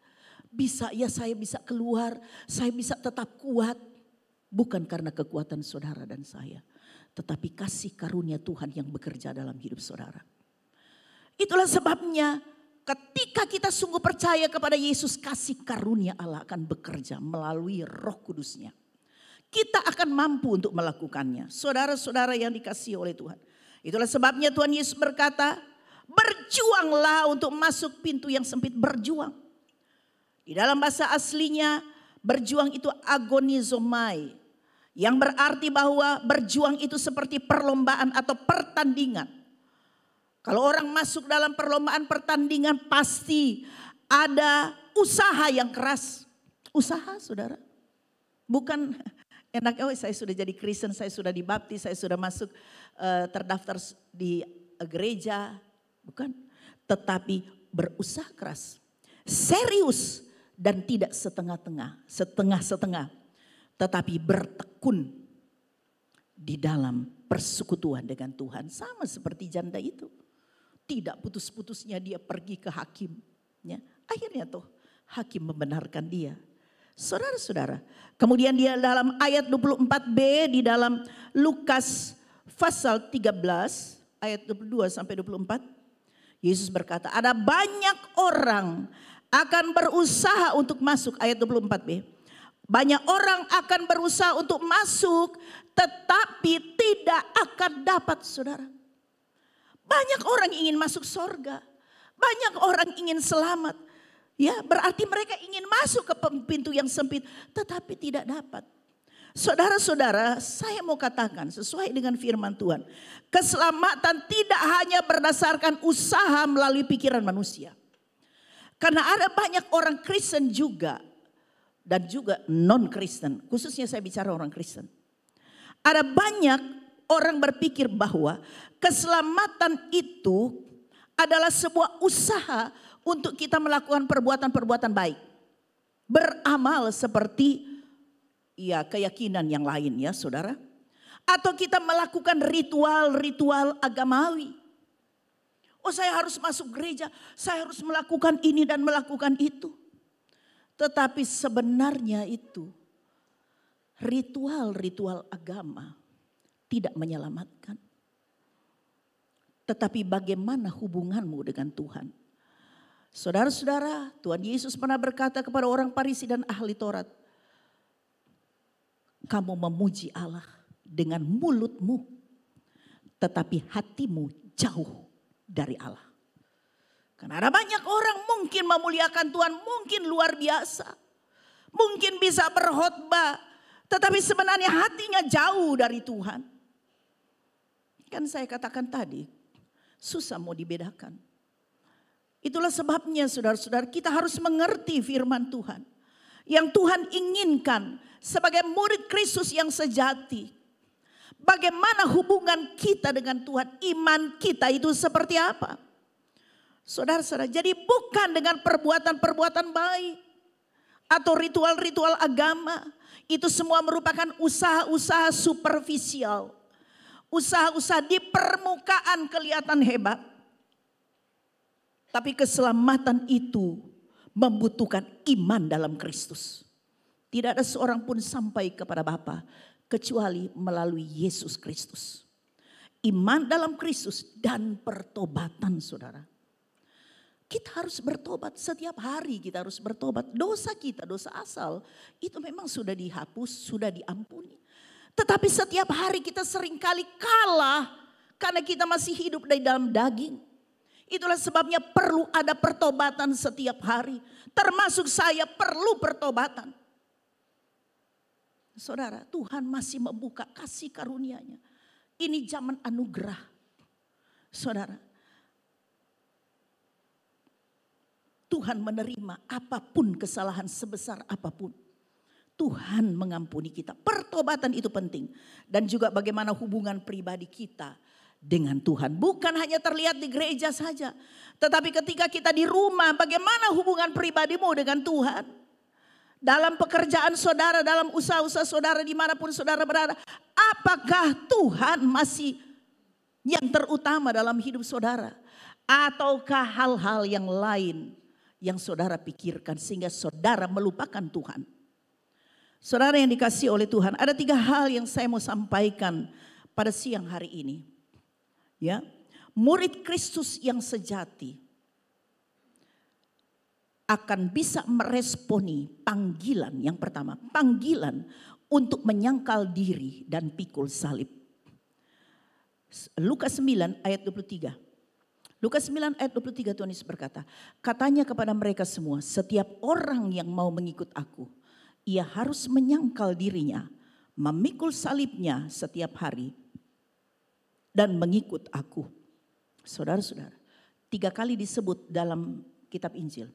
bisa ya saya bisa keluar, saya bisa tetap kuat. Bukan karena kekuatan saudara dan saya, tetapi kasih karunia Tuhan yang bekerja dalam hidup saudara. Itulah sebabnya ketika kita sungguh percaya kepada Yesus, kasih karunia Allah akan bekerja melalui Roh Kudus-Nya. Kita akan mampu untuk melakukannya. Saudara-saudara yang dikasihi oleh Tuhan. Itulah sebabnya Tuhan Yesus berkata, berjuanglah untuk masuk pintu yang sempit, berjuang. Di dalam bahasa aslinya, berjuang itu agonizomai. Yang berarti bahwa berjuang itu seperti perlombaan atau pertandingan. Kalau orang masuk dalam perlombaan pertandingan pasti ada usaha yang keras. Usaha saudara. Bukan enak, oh saya sudah jadi Kristen, saya sudah dibaptis, saya sudah masuk terdaftar di gereja. Bukan. Tetapi berusaha keras. Serius dan tidak setengah-tengah. Setengah-setengah. Tetapi bertekun di dalam persekutuan dengan Tuhan. Sama seperti janda itu. Tidak putus-putusnya dia pergi ke hakim. Ya. Akhirnya tuh hakim membenarkan dia. Saudara-saudara. Kemudian dia dalam ayat 24b di dalam Lukas pasal 13 ayat 22 sampai 24. Yesus berkata, ada banyak orang akan berusaha untuk masuk. Ayat 24b. Banyak orang akan berusaha untuk masuk tetapi tidak akan dapat saudara. Banyak orang ingin masuk sorga. Banyak orang ingin selamat. Ya, berarti mereka ingin masuk ke pintu yang sempit. Tetapi tidak dapat. Saudara-saudara, saya mau katakan sesuai dengan firman Tuhan. Keselamatan tidak hanya berdasarkan usaha melalui pikiran manusia. Karena ada banyak orang Kristen juga. Dan juga non-Kristen. Khususnya saya bicara orang Kristen. Ada banyak orang berpikir bahwa keselamatan itu adalah sebuah usaha untuk kita melakukan perbuatan-perbuatan baik. Beramal seperti ya keyakinan yang lain ya saudara. Atau kita melakukan ritual-ritual agamawi. Oh saya harus masuk gereja, saya harus melakukan ini dan melakukan itu. Tetapi sebenarnya itu ritual-ritual agama tidak menyelamatkan. Tetapi bagaimana hubunganmu dengan Tuhan? Saudara-saudara, Tuhan Yesus pernah berkata kepada orang Farisi dan ahli Taurat, kamu memuji Allah dengan mulutmu, tetapi hatimu jauh dari Allah. Karena ada banyak orang mungkin memuliakan Tuhan, mungkin luar biasa. Mungkin bisa berkhotbah, tetapi sebenarnya hatinya jauh dari Tuhan. Kan saya katakan tadi, susah mau dibedakan. Itulah sebabnya saudara-saudara kita harus mengerti firman Tuhan. Yang Tuhan inginkan sebagai murid Kristus yang sejati. Bagaimana hubungan kita dengan Tuhan, iman kita itu seperti apa? Saudara-saudara, jadi bukan dengan perbuatan-perbuatan baik atau ritual-ritual agama. Itu semua merupakan usaha-usaha superficial. Usaha-usaha di permukaan kelihatan hebat. Tapi keselamatan itu membutuhkan iman dalam Kristus. Tidak ada seorang pun sampai kepada Bapa kecuali melalui Yesus Kristus. Iman dalam Kristus dan pertobatan saudara. Kita harus bertobat setiap hari, kita harus bertobat. Dosa kita, dosa asal itu memang sudah dihapus, sudah diampuni. Tetapi setiap hari kita seringkali kalah karena kita masih hidup di dalam daging. Itulah sebabnya perlu ada pertobatan setiap hari. Termasuk saya perlu pertobatan. Saudara, Tuhan masih membuka kasih karunia-Nya. Ini zaman anugerah. Saudara, Tuhan menerima apapun kesalahan sebesar apapun. Tuhan mengampuni kita. Pertobatan itu penting. Dan juga bagaimana hubungan pribadi kita dengan Tuhan. Bukan hanya terlihat di gereja saja. Tetapi ketika kita di rumah, bagaimana hubungan pribadimu dengan Tuhan? Dalam pekerjaan saudara, dalam usaha-usaha saudara, dimanapun saudara berada. Apakah Tuhan masih yang terutama dalam hidup saudara? Ataukah hal-hal yang lain yang saudara pikirkan sehingga saudara melupakan Tuhan? Saudara yang dikasihi oleh Tuhan, ada 3 hal yang saya mau sampaikan pada siang hari ini. Ya, murid Kristus yang sejati akan bisa meresponi panggilan yang pertama, panggilan untuk menyangkal diri dan pikul salib. Lukas 9 ayat 23. Lukas 9 ayat 23 Tuhan Yesus berkata, katanya kepada mereka semua, setiap orang yang mau mengikut aku, ia harus menyangkal dirinya, memikul salibnya setiap hari dan mengikut aku. Saudara-saudara, 3 kali disebut dalam kitab Injil.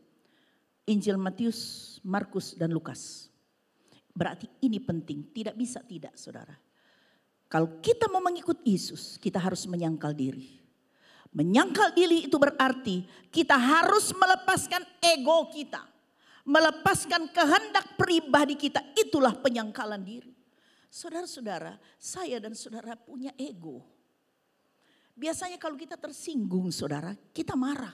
Injil Matius, Markus, dan Lukas. Berarti ini penting, tidak bisa tidak saudara. Kalau kita mau mengikut Yesus, kita harus menyangkal diri. Menyangkal diri itu berarti kita harus melepaskan ego kita. Melepaskan kehendak pribadi kita, itulah penyangkalan diri. Saudara-saudara, saya dan saudara punya ego. Biasanya kalau kita tersinggung saudara, kita marah.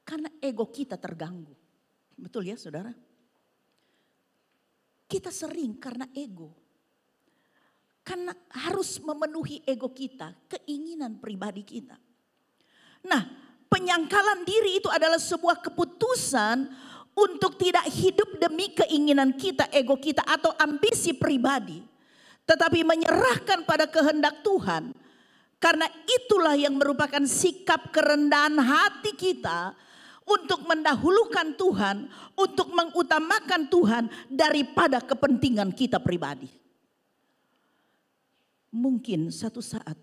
Karena ego kita terganggu. Betul ya saudara? Kita sering karena ego. Karena harus memenuhi ego kita, keinginan pribadi kita. Nah, penyangkalan diri itu adalah sebuah keputusan untuk tidak hidup demi keinginan kita, ego kita atau ambisi pribadi. Tetapi menyerahkan pada kehendak Tuhan. Karena itulah yang merupakan sikap kerendahan hati kita untuk mendahulukan Tuhan, untuk mengutamakan Tuhan daripada kepentingan kita pribadi. Mungkin satu saat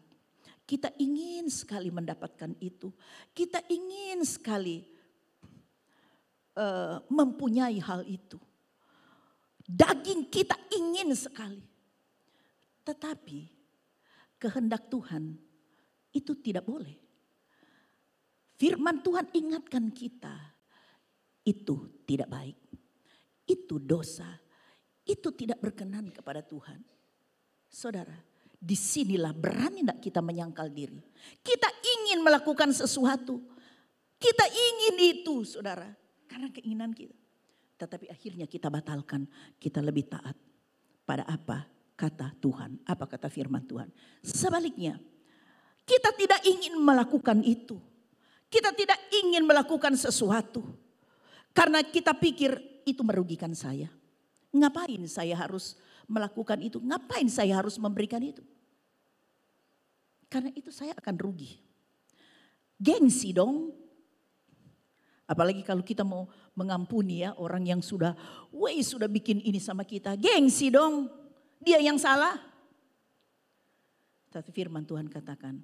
kita ingin sekali mendapatkan itu. Kita ingin sekali mempunyai hal itu. Daging kita ingin sekali. Tetapi kehendak Tuhan itu tidak boleh. Firman Tuhan ingatkan kita, itu tidak baik, itu dosa, itu tidak berkenan kepada Tuhan. Saudara, disinilah berani tidak kita menyangkal diri. Kita ingin melakukan sesuatu, kita ingin itu saudara, karena keinginan kita. Tetapi akhirnya kita batalkan, kita lebih taat pada apa kata Tuhan, apa kata firman Tuhan. Sebaliknya, kita tidak ingin melakukan itu. Kita tidak ingin melakukan sesuatu. Karena kita pikir itu merugikan saya. Ngapain saya harus melakukan itu? Ngapain saya harus memberikan itu? Karena itu saya akan rugi. Gengsi dong. Apalagi kalau kita mau mengampuni ya orang yang sudah bikin ini sama kita. Gengsi dong. Dia yang salah. Tapi firman Tuhan katakan,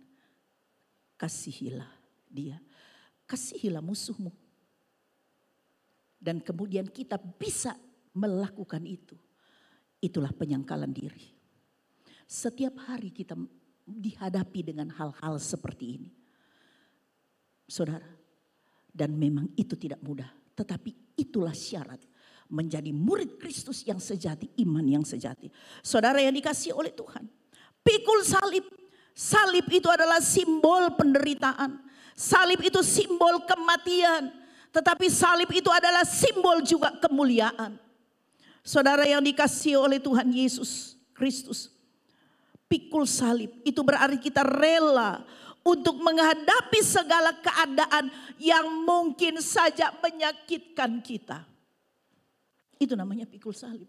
kasihilah dia. Kasihilah musuhmu. Dan kemudian kita bisa melakukan itu. Itulah penyangkalan diri. Setiap hari kita dihadapi dengan hal-hal seperti ini. Saudara, dan memang itu tidak mudah. Tetapi itulah syarat menjadi murid Kristus yang sejati, iman yang sejati. Saudara yang dikasihi oleh Tuhan. Pikul salib. Salib itu adalah simbol penderitaan. Salib itu simbol kematian. Tetapi salib itu adalah simbol juga kemuliaan. Saudara yang dikasihi oleh Tuhan Yesus Kristus. Pikul salib itu berarti kita rela untuk menghadapi segala keadaan yang mungkin saja menyakitkan kita. Itu namanya pikul salib.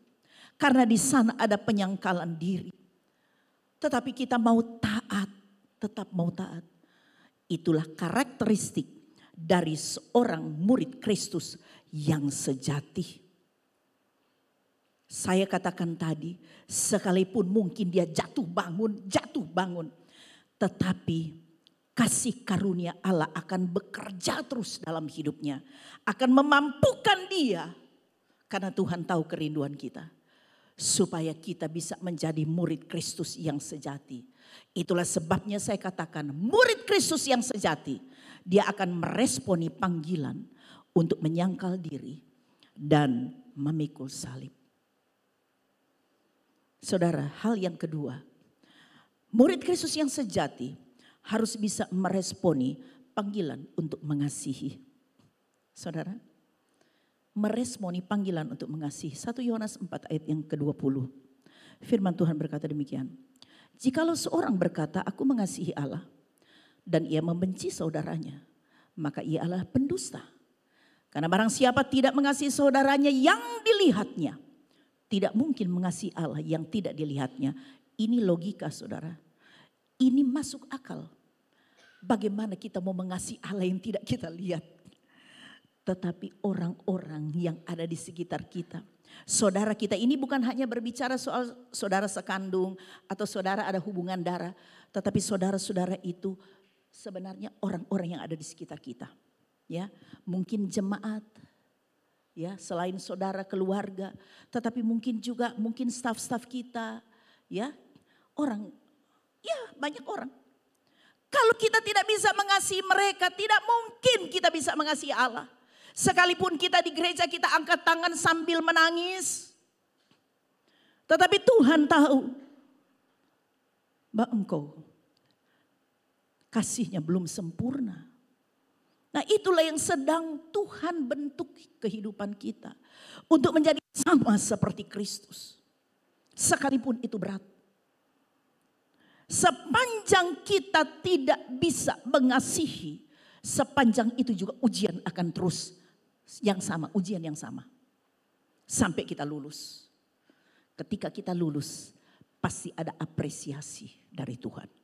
Karena di sana ada penyangkalan diri. Tetapi kita mau taat, tetap mau taat. Itulah karakteristik dari seorang murid Kristus yang sejati. Saya katakan tadi, sekalipun mungkin dia jatuh bangun. Tetapi kasih karunia Allah akan bekerja terus dalam hidupnya. Akan memampukan dia. Karena Tuhan tahu kerinduan kita. Supaya kita bisa menjadi murid Kristus yang sejati. Itulah sebabnya saya katakan murid Kristus yang sejati. Dia akan meresponi panggilan untuk menyangkal diri dan memikul salib. Saudara, hal yang kedua. Murid Kristus yang sejati harus bisa meresponi panggilan untuk mengasihi. Saudara, meresponi panggilan untuk mengasihi. 1 Yohanes 4 ayat yang ke-20. Firman Tuhan berkata demikian. Jikalau seorang berkata, aku mengasihi Allah, dan ia membenci saudaranya, maka ia adalah pendusta. Karena barang siapa tidak mengasihi saudaranya yang dilihatnya, tidak mungkin mengasihi Allah yang tidak dilihatnya. Ini logika saudara. Ini masuk akal. Bagaimana kita mau mengasihi Allah yang tidak kita lihat. Tetapi orang-orang yang ada di sekitar kita. Saudara kita ini bukan hanya berbicara soal saudara sekandung atau saudara ada hubungan darah. Tetapi saudara-saudara itu sebenarnya orang-orang yang ada di sekitar kita. Ya, mungkin jemaat, ya, selain saudara keluarga, tetapi mungkin juga staf-staf kita, ya, orang, ya banyak orang. Kalau kita tidak bisa mengasihi mereka, tidak mungkin kita bisa mengasihi Allah. Sekalipun kita di gereja kita angkat tangan sambil menangis, tetapi Tuhan tahu bahwa engkau kasihnya belum sempurna. Nah itulah yang sedang Tuhan bentuk kehidupan kita. Untuk menjadi sama seperti Kristus. Sekalipun itu berat. Sepanjang kita tidak bisa mengasihi. Sepanjang itu juga ujian akan terus. Yang sama, ujian yang sama. Sampai kita lulus. Ketika kita lulus. Pasti ada apresiasi dari Tuhan.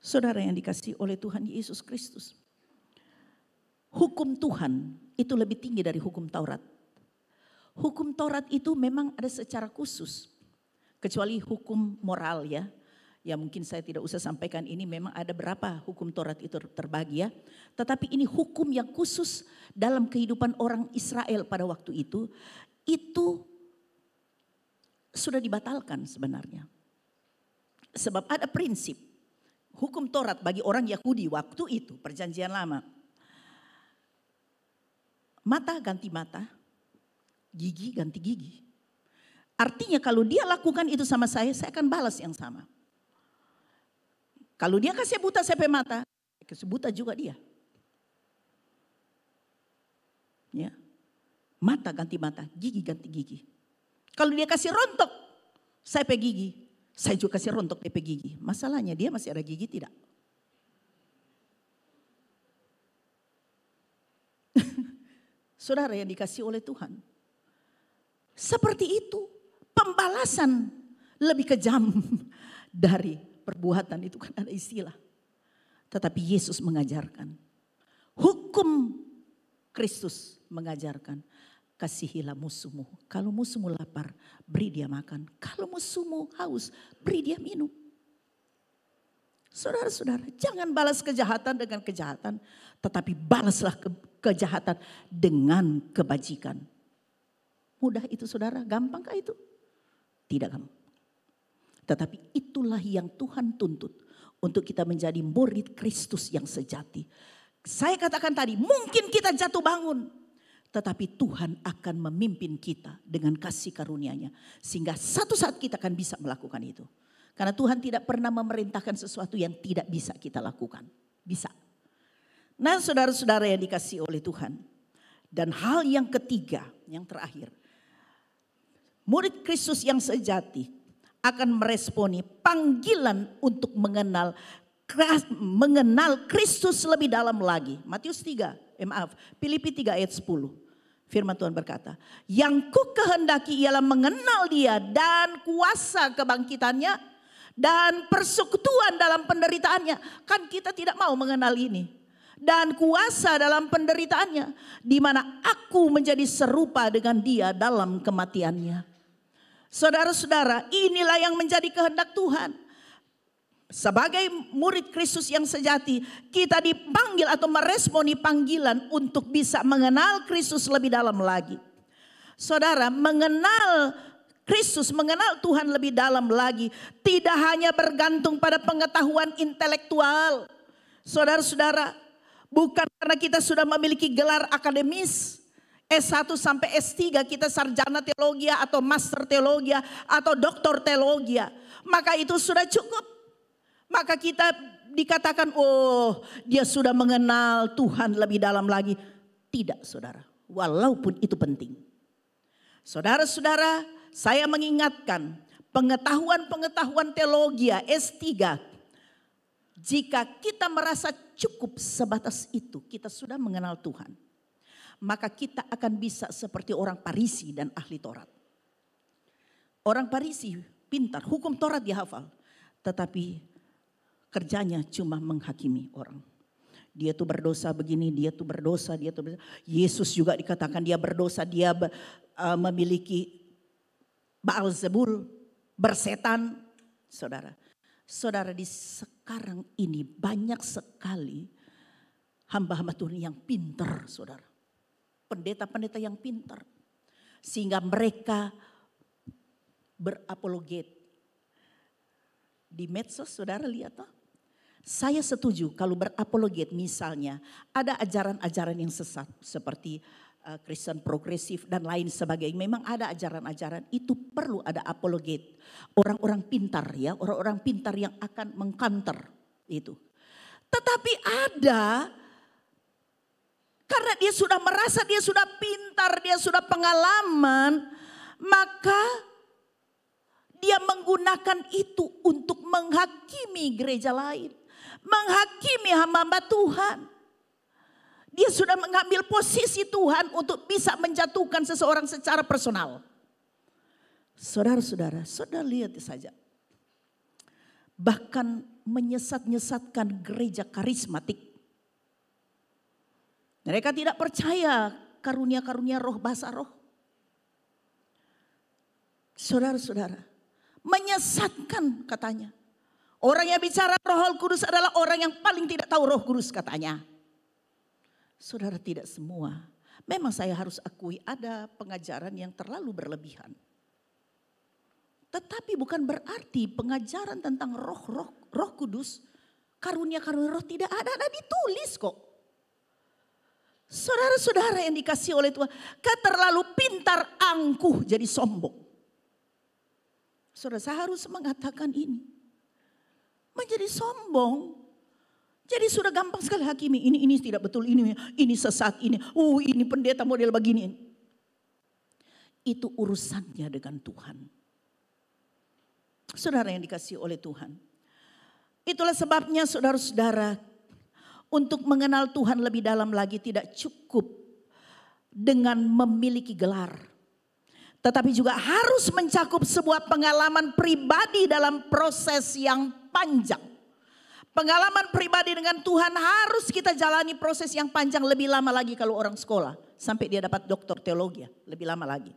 Saudara yang dikasihi oleh Tuhan Yesus Kristus. Hukum Tuhan itu lebih tinggi dari hukum Taurat. Hukum Taurat itu memang ada secara khusus. Kecuali hukum moral ya. Ya mungkin saya tidak usah sampaikan ini, memang ada berapa hukum Taurat itu terbagi ya. Tetapi ini hukum yang khusus dalam kehidupan orang Israel pada waktu itu sudah dibatalkan sebenarnya. Sebab ada prinsip. Hukum Taurat bagi orang Yahudi waktu itu, perjanjian lama. Mata ganti mata, gigi ganti gigi. Artinya kalau dia lakukan itu sama saya akan balas yang sama. Kalau dia kasih buta saya mata, kasih buta juga dia. Ya. Mata ganti mata, gigi ganti gigi. Kalau dia kasih rontok, saya gigi. Saya juga kasih rontok DP gigi. Masalahnya dia masih ada gigi tidak? Saudara yang dikasih oleh Tuhan. Seperti itu. Pembalasan lebih kejam dari perbuatan itu kan ada istilah. Tetapi Yesus mengajarkan. Hukum Kristus mengajarkan. Kasihilah musuhmu. Kalau musuhmu lapar, beri dia makan. Kalau musuhmu haus, beri dia minum. Saudara-saudara, jangan balas kejahatan dengan kejahatan. Tetapi balaslah kejahatan dengan kebajikan. Mudah itu saudara, gampangkah itu? Tidak gampang. Tetapi itulah yang Tuhan tuntut. Untuk kita menjadi murid Kristus yang sejati. Saya katakan tadi, mungkin kita jatuh bangun. Tetapi Tuhan akan memimpin kita dengan kasih karunia-Nya. Sehingga satu saat kita akan bisa melakukan itu. Karena Tuhan tidak pernah memerintahkan sesuatu yang tidak bisa kita lakukan. Bisa. Nah saudara-saudara yang dikasihi oleh Tuhan. Dan hal yang ketiga, yang terakhir. Murid Kristus yang sejati akan meresponi panggilan untuk mengenal Kristus lebih dalam lagi. Filipi 3 ayat 10. Firman Tuhan berkata, yang ku kehendaki ialah mengenal dia dan kuasa kebangkitannya dan persekutuan dalam penderitaannya. Kan kita tidak mau mengenal ini. Dan kuasa dalam penderitaannya, di mana aku menjadi serupa dengan dia dalam kematiannya. Saudara-saudara, inilah yang menjadi kehendak Tuhan. Sebagai murid Kristus yang sejati, kita dipanggil atau meresponi panggilan untuk bisa mengenal Kristus lebih dalam lagi. Saudara, mengenal Kristus, mengenal Tuhan lebih dalam lagi, tidak hanya bergantung pada pengetahuan intelektual. Saudara-saudara, bukan karena kita sudah memiliki gelar akademis, S1 sampai S3 kita sarjana teologi atau master teologi atau doktor teologi, maka itu sudah cukup. Maka kita dikatakan, oh dia sudah mengenal Tuhan lebih dalam lagi. Tidak saudara, walaupun itu penting. Saudara-saudara, saya mengingatkan pengetahuan-pengetahuan teologi S3 Jika kita merasa cukup sebatas itu, kita sudah mengenal Tuhan. Maka kita akan bisa seperti orang Farisi dan ahli Taurat. Orang Farisi pintar, hukum Taurat dia hafal. Tetapi kerjanya cuma menghakimi orang. Dia tuh berdosa begini, dia tuh berdosa, dia tuh berdosa. Yesus juga dikatakan dia berdosa, dia memiliki Baalzebul, bersetan. Saudara di sekarang ini banyak sekali hamba-hamba Tuhan yang pintar, saudara. Pendeta-pendeta yang pintar. Sehingga mereka berapologet. Di medsos saudara lihat toh. Saya setuju kalau berapologet misalnya ada ajaran-ajaran yang sesat seperti Kristen progresif dan lain sebagainya. Memang ada ajaran-ajaran itu perlu ada apologet. Orang-orang pintar ya, orang-orang pintar yang akan mengcounter itu. Tetapi ada karena dia sudah merasa dia sudah pintar, dia sudah pengalaman, maka dia menggunakan itu untuk menghakimi gereja lain. Menghakimi hamba-hamba Tuhan. Dia sudah mengambil posisi Tuhan untuk bisa menjatuhkan seseorang secara personal. Saudara-saudara, saudara lihat saja. Bahkan menyesat-nyesatkan gereja karismatik. Mereka tidak percaya karunia-karunia roh, bahasa roh. Saudara-saudara, menyesatkan katanya. Orang yang bicara Roh Kudus adalah orang yang paling tidak tahu Roh Kudus katanya. Saudara, tidak semua. Memang saya harus akui ada pengajaran yang terlalu berlebihan. Tetapi bukan berarti pengajaran tentang Roh Kudus, karunia-karunia roh tidak ada ditulis kok. Saudara-saudara yang dikasih oleh Tuhan, terlalu pintar angkuh jadi sombong. Saudara, saya harus mengatakan ini. Menjadi sombong. Jadi sudah gampang sekali hakimi. Ini tidak betul, ini sesat, ini pendeta model begini. Itu urusannya dengan Tuhan. Saudara yang dikasih oleh Tuhan. Itulah sebabnya saudara-saudara, untuk mengenal Tuhan lebih dalam lagi tidak cukup dengan memiliki gelar. Tetapi juga harus mencakup sebuah pengalaman pribadi dalam proses yang panjang. Pengalaman pribadi dengan Tuhan harus kita jalani proses yang panjang, lebih lama lagi kalau orang sekolah. Sampai dia dapat doktor teologi, lebih lama lagi.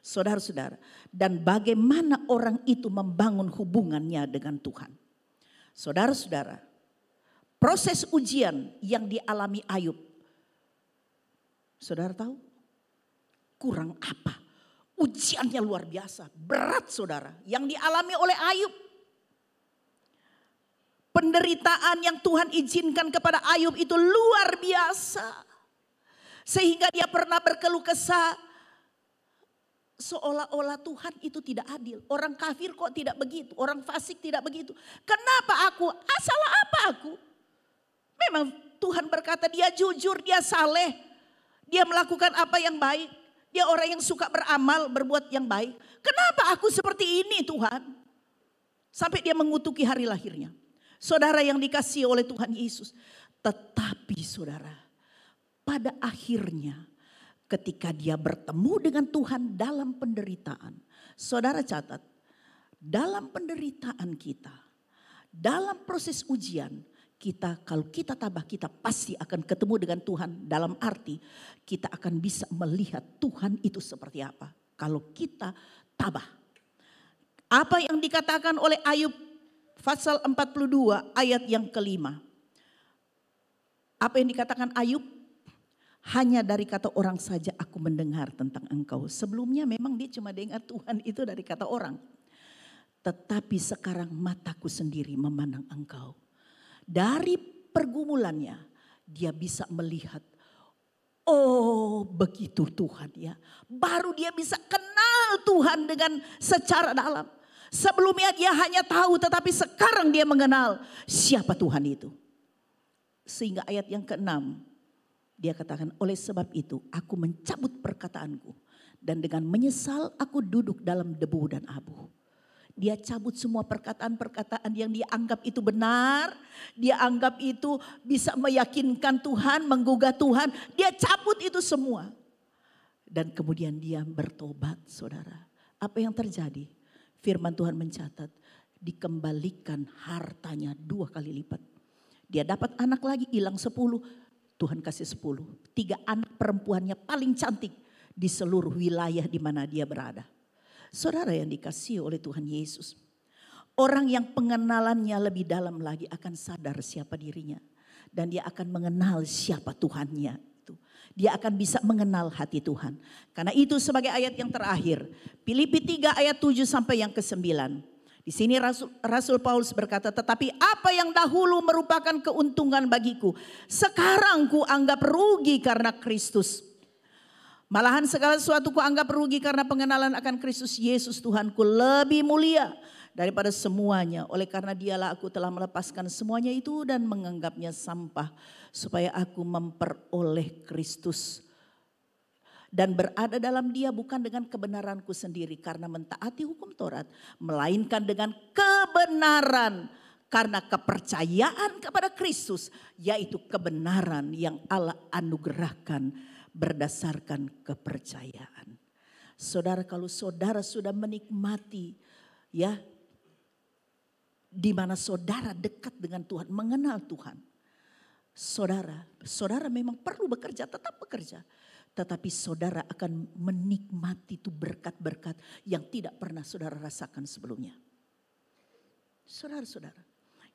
Saudara-saudara, dan bagaimana orang itu membangun hubungannya dengan Tuhan. Saudara-saudara, proses ujian yang dialami Ayub. Saudara tahu? Kurang apa? Ujiannya luar biasa, berat saudara. Yang dialami oleh Ayub. Penderitaan yang Tuhan izinkan kepada Ayub itu luar biasa. Sehingga dia pernah berkeluh kesah. Seolah-olah Tuhan itu tidak adil. Orang kafir kok tidak begitu. Orang fasik tidak begitu. Kenapa aku? Salah apa aku? Memang Tuhan berkata dia jujur, dia saleh. Dia melakukan apa yang baik. Dia orang yang suka beramal, berbuat yang baik. Kenapa aku seperti ini Tuhan? Sampai dia mengutuki hari lahirnya. Saudara yang dikasihi oleh Tuhan Yesus. Tetapi saudara, pada akhirnya ketika dia bertemu dengan Tuhan dalam penderitaan. Saudara catat, dalam penderitaan kita, dalam proses ujian, kita kalau kita tabah kita pasti akan ketemu dengan Tuhan. Dalam arti kita akan bisa melihat Tuhan itu seperti apa. Kalau kita tabah. Apa yang dikatakan oleh Ayub pasal 42 ayat yang kelima. Apa yang dikatakan Ayub? Hanya dari kata orang saja aku mendengar tentang engkau. Sebelumnya memang dia cuma dengar Tuhan itu dari kata orang. Tetapi sekarang mataku sendiri memandang engkau. Dari pergumulannya dia bisa melihat, oh begitu Tuhan ya. Baru dia bisa kenal Tuhan dengan secara dalam. Sebelumnya dia hanya tahu, tetapi sekarang dia mengenal siapa Tuhan itu. Sehingga ayat yang ke-6 dia katakan, oleh sebab itu aku mencabut perkataanku. Dan dengan menyesal aku duduk dalam debu dan abu. Dia cabut semua perkataan-perkataan yang dia anggap itu benar. Dia anggap itu bisa meyakinkan Tuhan, menggugah Tuhan. Dia cabut itu semua. Dan kemudian dia bertobat, saudara. Apa yang terjadi? Firman Tuhan mencatat, dikembalikan hartanya 2 kali lipat. Dia dapat anak lagi, hilang 10. Tuhan kasih 10. 3 anak perempuannya paling cantik di seluruh wilayah di mana dia berada. Saudara yang dikasihi oleh Tuhan Yesus. Orang yang pengenalannya lebih dalam lagi akan sadar siapa dirinya. Dan dia akan mengenal siapa Tuhannya. Dia akan bisa mengenal hati Tuhan. Karena itu sebagai ayat yang terakhir. Filipi 3 ayat 7 sampai yang ke-9. Di sini Rasul Paulus berkata, tetapi apa yang dahulu merupakan keuntungan bagiku, sekarang ku anggap rugi karena Kristus. Malahan segala sesuatu ku anggap rugi karena pengenalan akan Kristus Yesus Tuhanku lebih mulia daripada semuanya. Oleh karena dialah aku telah melepaskan semuanya itu dan menganggapnya sampah. Supaya aku memperoleh Kristus. Dan berada dalam dia bukan dengan kebenaranku sendiri karena mentaati hukum Taurat. Melainkan dengan kebenaran karena kepercayaan kepada Kristus. Yaitu kebenaran yang Allah anugerahkan berdasarkan kepercayaan. Saudara, kalau saudara sudah menikmati ya, di mana saudara dekat dengan Tuhan, mengenal Tuhan. Saudara memang perlu bekerja, tetap bekerja. Tetapi saudara akan menikmati itu berkat-berkat yang tidak pernah saudara rasakan sebelumnya. Saudara-saudara,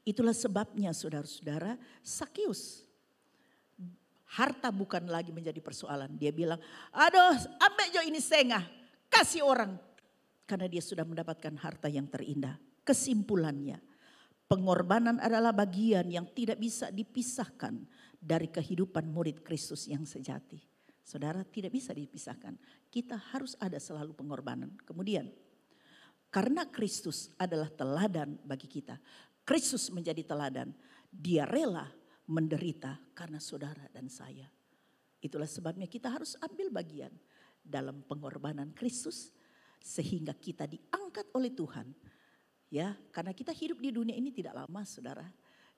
itulah sebabnya saudara-saudara, Sakeus, harta bukan lagi menjadi persoalan. Dia bilang, aduh ambil jo ini setengah, kasih orang. Karena dia sudah mendapatkan harta yang terindah. Kesimpulannya, pengorbanan adalah bagian yang tidak bisa dipisahkan dari kehidupan murid Kristus yang sejati. Saudara, tidak bisa dipisahkan. Kita harus ada selalu pengorbanan. Kemudian, karena Kristus adalah teladan bagi kita. Kristus menjadi teladan. Dia rela menderita karena saudara dan saya. Itulah sebabnya kita harus ambil bagian dalam pengorbanan Kristus. Sehingga kita diangkat oleh Tuhan. Ya, karena kita hidup di dunia ini tidak lama, saudara.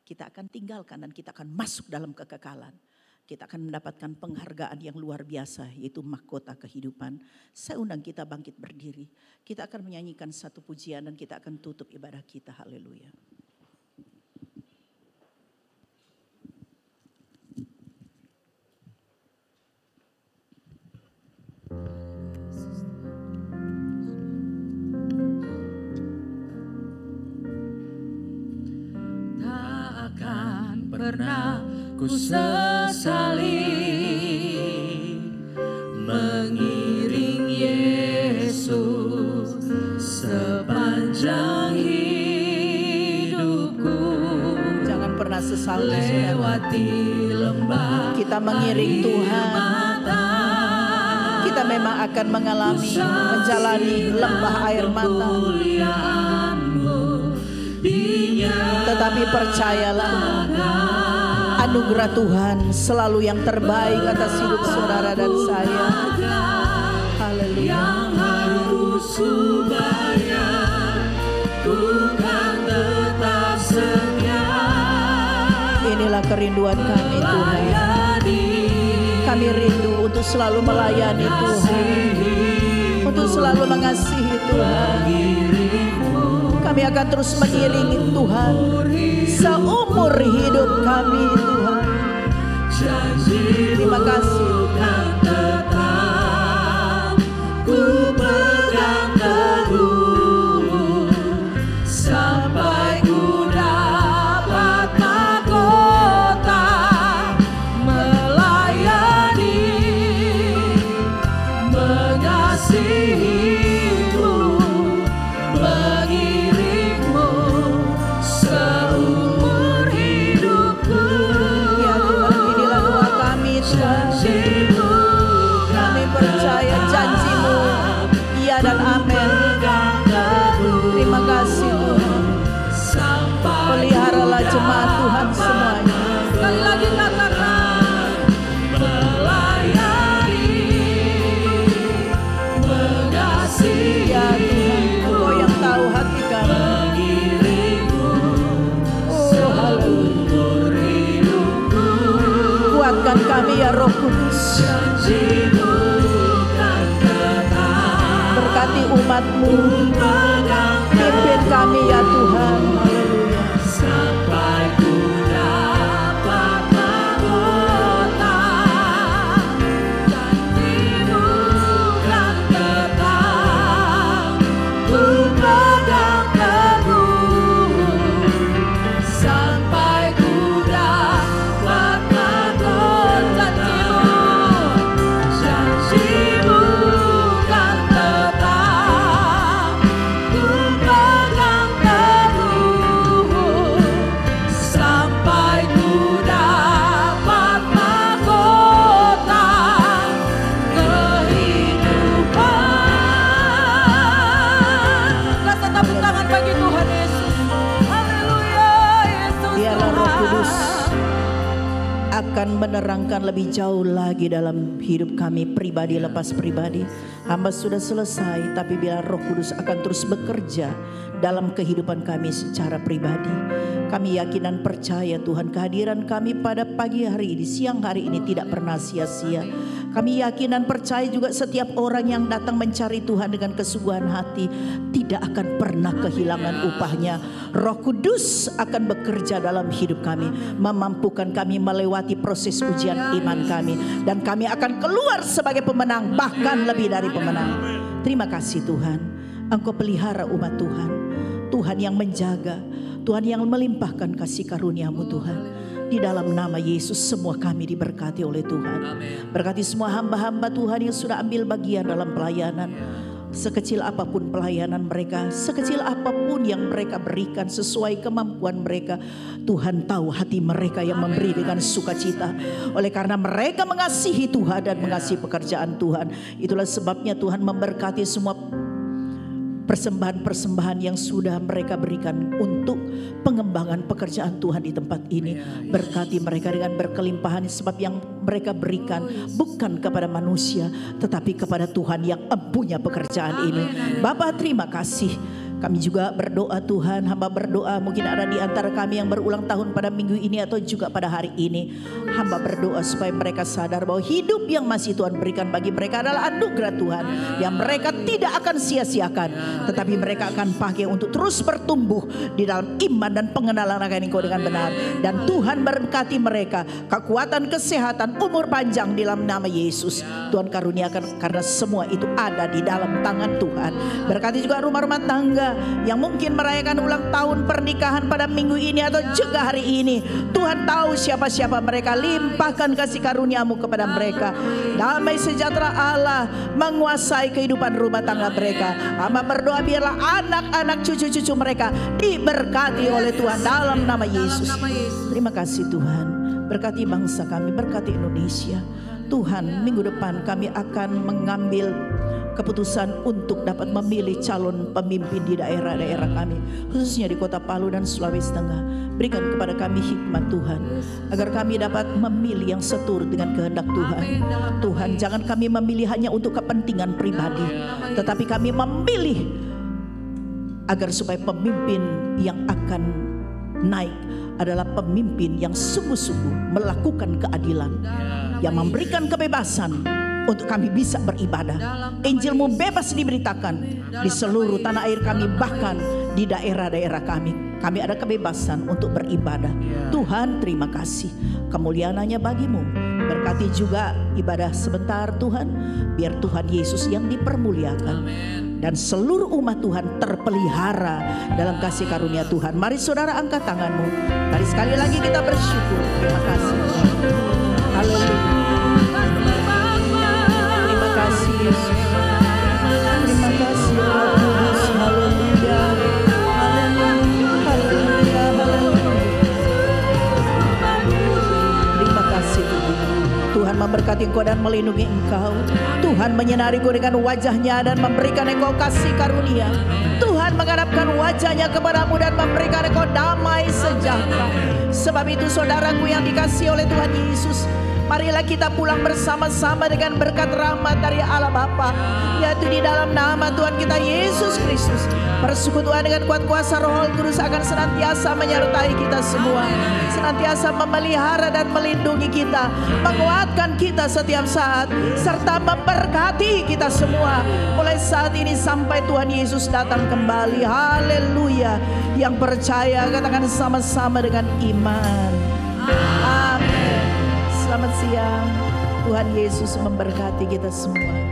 Kita akan tinggalkan dan kita akan masuk dalam kekekalan. Kita akan mendapatkan penghargaan yang luar biasa, yaitu mahkota kehidupan. Saya undang kita bangkit berdiri. Kita akan menyanyikan satu pujian dan kita akan tutup ibadah kita. Haleluya. Pernah ku sesali mengiring Yesus sepanjang hidupku. Jangan pernah sesali lewati lembah. Kita mengiring Tuhan. Kita memang akan menjalani lembah air mata. Tetapi percayalah, anugerah Tuhan selalu yang terbaik atas hidup saudara dan saya. Haleluya. Yang harus bayar, ku kan tetap setia. Inilah kerinduan kami Tuhan. Kami rindu untuk selalu melayani Tuhan, untuk selalu mengasihi Tuhan. Kami akan terus mengiringi Tuhan seumur hidup kami Tuhan. Terima kasih. Ku pegang teguh sampai ku dapat mahkota melayani, mengasihimu, mengiringmu seumur hidupku. Ya Tuhan, inilah doa kami Tuhan. Kami percaya janji-Mu Ya Roh Kudus, berkati umat-Mu, pimpin kami ya Tuhan. Haleluya. Sampai ku dapat mahkota, janji-Mu kan tetap ku pegang teguh. Sampai ku dapat mahkota, janji-Mu kan tetap ku pegang teguh. Sampai ku dapat mahkota kehidupan. Rasa tepuk tangan bagi Tuhan Yesus. Haleluya, Yesus Biarlah Roh Kudus Tuhan. akan menerangkan lebih jauh lagi dalam hidup kami pribadi lepas pribadi. Hamba sudah selesai, tapi biar Roh Kudus akan terus bekerja dalam kehidupan kami secara pribadi. Kami yakin dan percaya Tuhan, kehadiran kami pada pagi hari ini, siang hari ini tidak pernah sia-sia. Kami yakin dan percaya juga setiap orang yang datang mencari Tuhan dengan kesungguhan hati tidak akan pernah kehilangan upahnya. Roh Kudus akan bekerja dalam hidup kami, memampukan kami melewati proses ujian iman kami, dan kami akan keluar sebagai pemenang, bahkan lebih dari pemenang. Terima kasih Tuhan, Engkau pelihara umat Tuhan, Tuhan yang menjaga, Tuhan yang melimpahkan kasih karunia-Mu Tuhan. Di dalam nama Yesus semua kami diberkati oleh Tuhan. Berkati semua hamba-hamba Tuhan yang sudah ambil bagian dalam pelayanan. Sekecil apapun pelayanan mereka, sekecil apapun yang mereka berikan sesuai kemampuan mereka, Tuhan tahu hati mereka yang memberi dengan sukacita. Oleh karena mereka mengasihi Tuhan dan mengasihi pekerjaan Tuhan, itulah sebabnya Tuhan memberkati semua persembahan-persembahan yang sudah mereka berikan untuk pengembangan pekerjaan Tuhan di tempat ini. Berkati mereka dengan berkelimpahan, sebab yang mereka berikan bukan kepada manusia tetapi kepada Tuhan yang empunya pekerjaan ini. Bapa, terima kasih. Kami juga berdoa Tuhan, hamba berdoa mungkin ada di antara kami yang berulang tahun pada minggu ini atau juga pada hari ini. Hamba berdoa supaya mereka sadar bahwa hidup yang masih Tuhan berikan bagi mereka adalah anugerah Tuhan yang mereka tidak akan sia-siakan, tetapi mereka akan pakai untuk terus bertumbuh di dalam iman dan pengenalan akan Engkau dengan benar. Dan Tuhan berkati mereka kekuatan, kesehatan, umur panjang di dalam nama Yesus. Tuhan karuniakan, karena semua itu ada di dalam tangan Tuhan. Berkati juga rumah-rumah tangga yang mungkin merayakan ulang tahun pernikahan pada minggu ini atau juga hari ini. Tuhan tahu siapa-siapa mereka, limpahkan kasih karunia-Mu kepada mereka. Damai sejahtera Allah menguasai kehidupan rumah tangga mereka. Hamba berdoa biarlah anak-anak cucu-cucu mereka diberkati oleh Tuhan dalam nama Yesus. Terima kasih Tuhan. Berkati bangsa kami, berkati Indonesia. Tuhan, minggu depan kami akan mengambil keputusan untuk dapat memilih calon pemimpin di daerah-daerah kami, khususnya di Kota Palu dan Sulawesi Tengah. Berikan kepada kami hikmat Tuhan, agar kami dapat memilih yang seturut dengan kehendak Tuhan. Tuhan, jangan kami memilih hanya untuk kepentingan pribadi, tetapi kami memilih agar supaya pemimpin yang akan naik adalah pemimpin yang sungguh-sungguh melakukan keadilan, yang memberikan kebebasan untuk kami bisa beribadah. Injil-Mu bebas diberitakan di seluruh tanah air kami, bahkan di daerah-daerah kami. Kami ada kebebasan untuk beribadah. Tuhan, terima kasih. Kemuliaan hanya bagi-Mu. Berkati juga ibadah sebentar Tuhan, biar Tuhan Yesus yang dipermuliakan dan seluruh umat Tuhan terpelihara dalam kasih karunia Tuhan. Mari saudara angkat tanganmu. Mari sekali lagi kita bersyukur. Terima kasih. Haleluya. Terima kasih Yesus. Terima kasih Roh Kudus. Haleluya. Haleluya. Haleluya. Terima kasih Tuhan. Tuhan memberkati Engkau dan melindungi Engkau. Tuhan menyinari Engkau dengan wajah-Nya dan memberikan Engkau kasih karunia. Tuhan menghadapkan wajah-Nya kepadamu dan memberikan Engkau damai sejahtera. Sebab itu saudaraku yang dikasihi oleh Tuhan Yesus, Marilah kita pulang bersama-sama dengan berkat rahmat dari Allah Bapa, yaitu di dalam nama Tuhan kita Yesus Kristus. Persekutuan dengan kuat kuasa Roh Kudus akan senantiasa menyertai kita semua, senantiasa memelihara dan melindungi kita, menguatkan kita setiap saat, serta memberkati kita semua mulai saat ini sampai Tuhan Yesus datang kembali. Haleluya. Yang percaya katakan sama-sama dengan iman. Amin. Selamat siang. Tuhan Yesus memberkati kita semua.